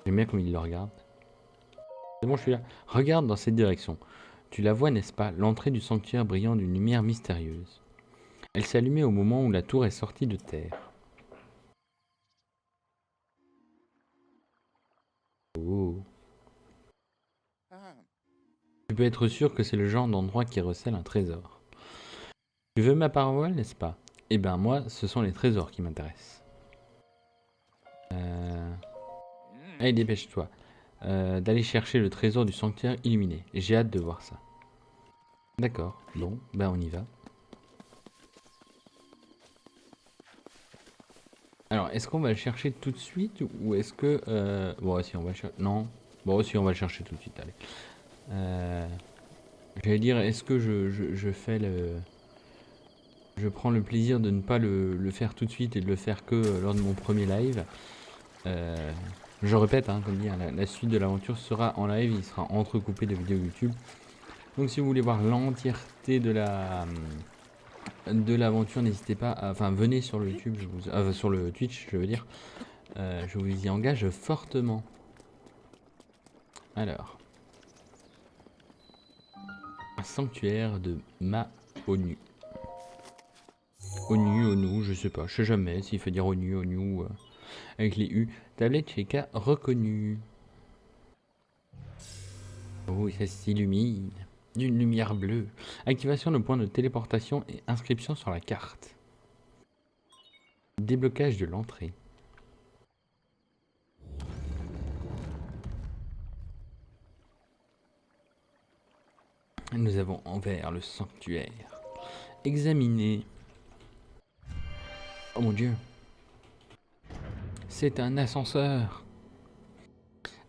J'aime bien comme il le regarde. C'est bon, je suis là. Regarde dans cette direction. Tu la vois, n'est-ce pas? L'entrée du sanctuaire brillant d'une lumière mystérieuse. Elle s'est allumée au moment où la tour est sortie de terre. Oh. Tu peux être sûr que c'est le genre d'endroit qui recèle un trésor. Tu veux ma parole, n'est-ce pas? Eh ben moi, ce sont les trésors qui m'intéressent. Allez, dépêche-toi. D'aller chercher le trésor du sanctuaire illuminé. J'ai hâte de voir ça. D'accord, bon, ben on y va. Alors, est-ce qu'on va le chercher tout de suite ou est-ce que... Bon, si on va le chercher... Non. Bon, si on va le chercher tout de suite, allez. J'allais dire, est-ce que je fais le... Je prends le plaisir de ne pas le faire tout de suite et de le faire que lors de mon premier live. Je répète, hein, comme dit, hein, la suite de l'aventure sera en live, il sera entrecoupé de vidéos YouTube. Donc si vous voulez voir l'entièreté de l'aventure, n'hésitez pas à... Enfin, venez sur le YouTube, sur le Twitch, je veux dire. Je vous y engage fortement. Alors. Un sanctuaire de Ma-Onu. Onu, je sais pas. Je sais jamais s'il faut dire Onu, avec les U. Tablette Sheikah reconnue. Oh, ça s'illumine. D'une lumière bleue. Activation de point de téléportation et inscription sur la carte. Déblocage de l'entrée. Nous avons envers le sanctuaire. Examiner. Oh mon dieu. C'est un ascenseur.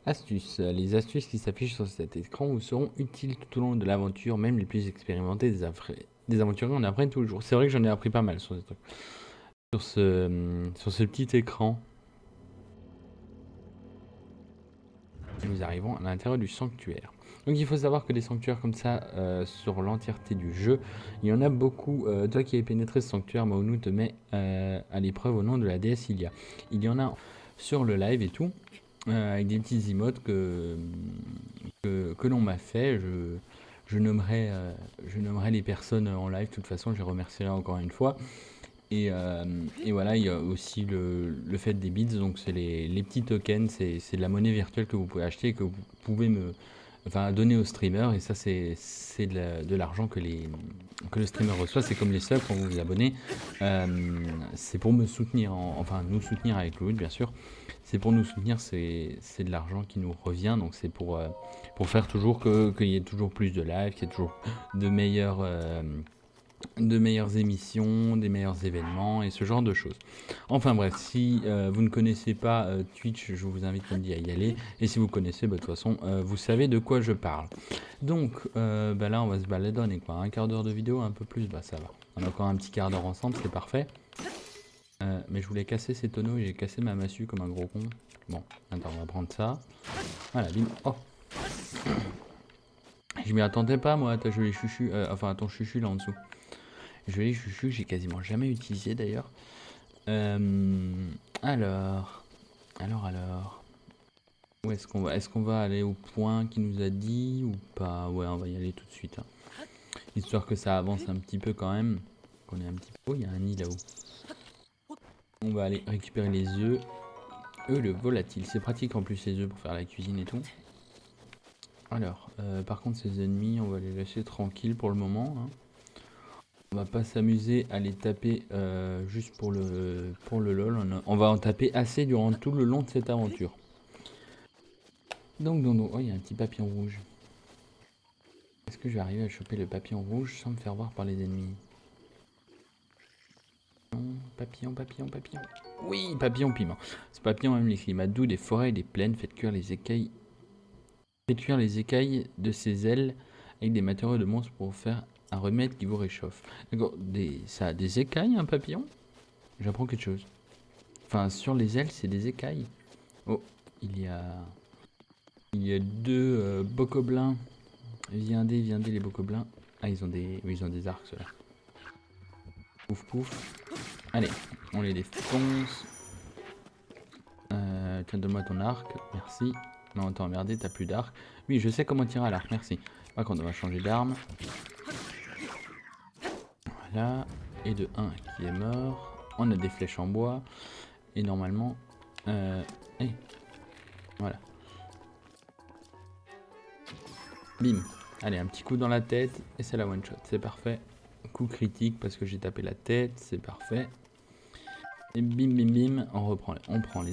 Astuces. Les astuces qui s'affichent sur cet écran vous seront utiles tout au long de l'aventure. Même les plus expérimentés des aventuriers en apprennent toujours. C'est vrai que j'en ai appris pas mal sur ce petit écran. Nous arrivons à l'intérieur du sanctuaire. Donc il faut savoir que des sanctuaires comme ça, sur l'entièreté du jeu, il y en a beaucoup. Toi qui as pénétré ce sanctuaire, Ma-Onu te met à l'épreuve au nom de la déesse Ilia. Il y en a sur le live et tout, avec des petits emotes que l'on m'a fait. Je nommerai les personnes en live, de toute façon je les remercierai encore une fois. Et voilà, il y a aussi le fait des bits, donc c'est les petits tokens, c'est de la monnaie virtuelle que vous pouvez acheter et que vous pouvez donner au streamer, et ça c'est de l'argent que le streamer reçoit. C'est comme les subs quand vous vous abonnez, c'est pour me soutenir, enfin nous soutenir avec le loot bien sûr, c'est pour nous soutenir, c'est de l'argent qui nous revient, donc c'est pour faire toujours qu'il y ait toujours plus de live, qu'il y ait toujours de meilleures émissions, des meilleurs événements et ce genre de choses. Enfin bref, si vous ne connaissez pas Twitch, je vous invite comme dit à y aller, et si vous connaissez, de toute façon, vous savez de quoi je parle. Donc là on va se balader, quoi, un quart d'heure de vidéo, un peu plus, ça va. On a encore un petit quart d'heure ensemble, c'est parfait. Mais je voulais casser ces tonneaux et j'ai cassé ma massue comme un gros con. Bon, attends, on va prendre ça. Voilà, bim, oh. Je m'y attendais pas moi, à ta jolie chuchu, à ton chuchu là en dessous. Joli chouchou, j'ai quasiment jamais utilisé d'ailleurs. Alors. Où est-ce qu'on va? Est-ce qu'on va aller au point qu'il nous a dit ou pas? Ouais, on va y aller tout de suite. Hein. Histoire que ça avance un petit peu quand même. Qu'on est un petit peu... Oh, il y a un nid là-haut. On va aller récupérer les œufs. Le volatile. C'est pratique en plus les œufs pour faire la cuisine et tout. Alors, par contre ces ennemis, on va les laisser tranquilles pour le moment. Hein. On va pas s'amuser à les taper juste pour le lol. On va en taper assez durant tout le long de cette aventure. Donc, oh, il y a un petit papillon rouge. Est-ce que je vais arriver à choper le papillon rouge sans me faire voir par les ennemis? Non, papillon. Oui, papillon piment. Ce papillon aime les climats doux des forêts et des plaines. Faites cuire les écailles. De ses ailes avec des matériaux de monstres pour faire un remède qui vous réchauffe. D'accord, ça a des écailles, un papillon? J'apprends quelque chose. Enfin, sur les ailes, c'est des écailles. Oh, il y a deux bocoblins. Viendez les bocoblins. Ah, ils ont des arcs, ceux-là. Pouf. Allez, on les défonce. Tiens, donne-moi ton arc, merci. Non, t'es emmerdé, t'as plus d'arc. Oui, je sais comment tirer à l'arc, merci. Par contre, on va changer d'arme. Voilà, et de 1 qui est mort. On a des flèches en bois. Et normalement... voilà. Bim. Allez, un petit coup dans la tête. Et c'est la one shot, c'est parfait. Coup critique parce que j'ai tapé la tête, c'est parfait. Et bim, on prend les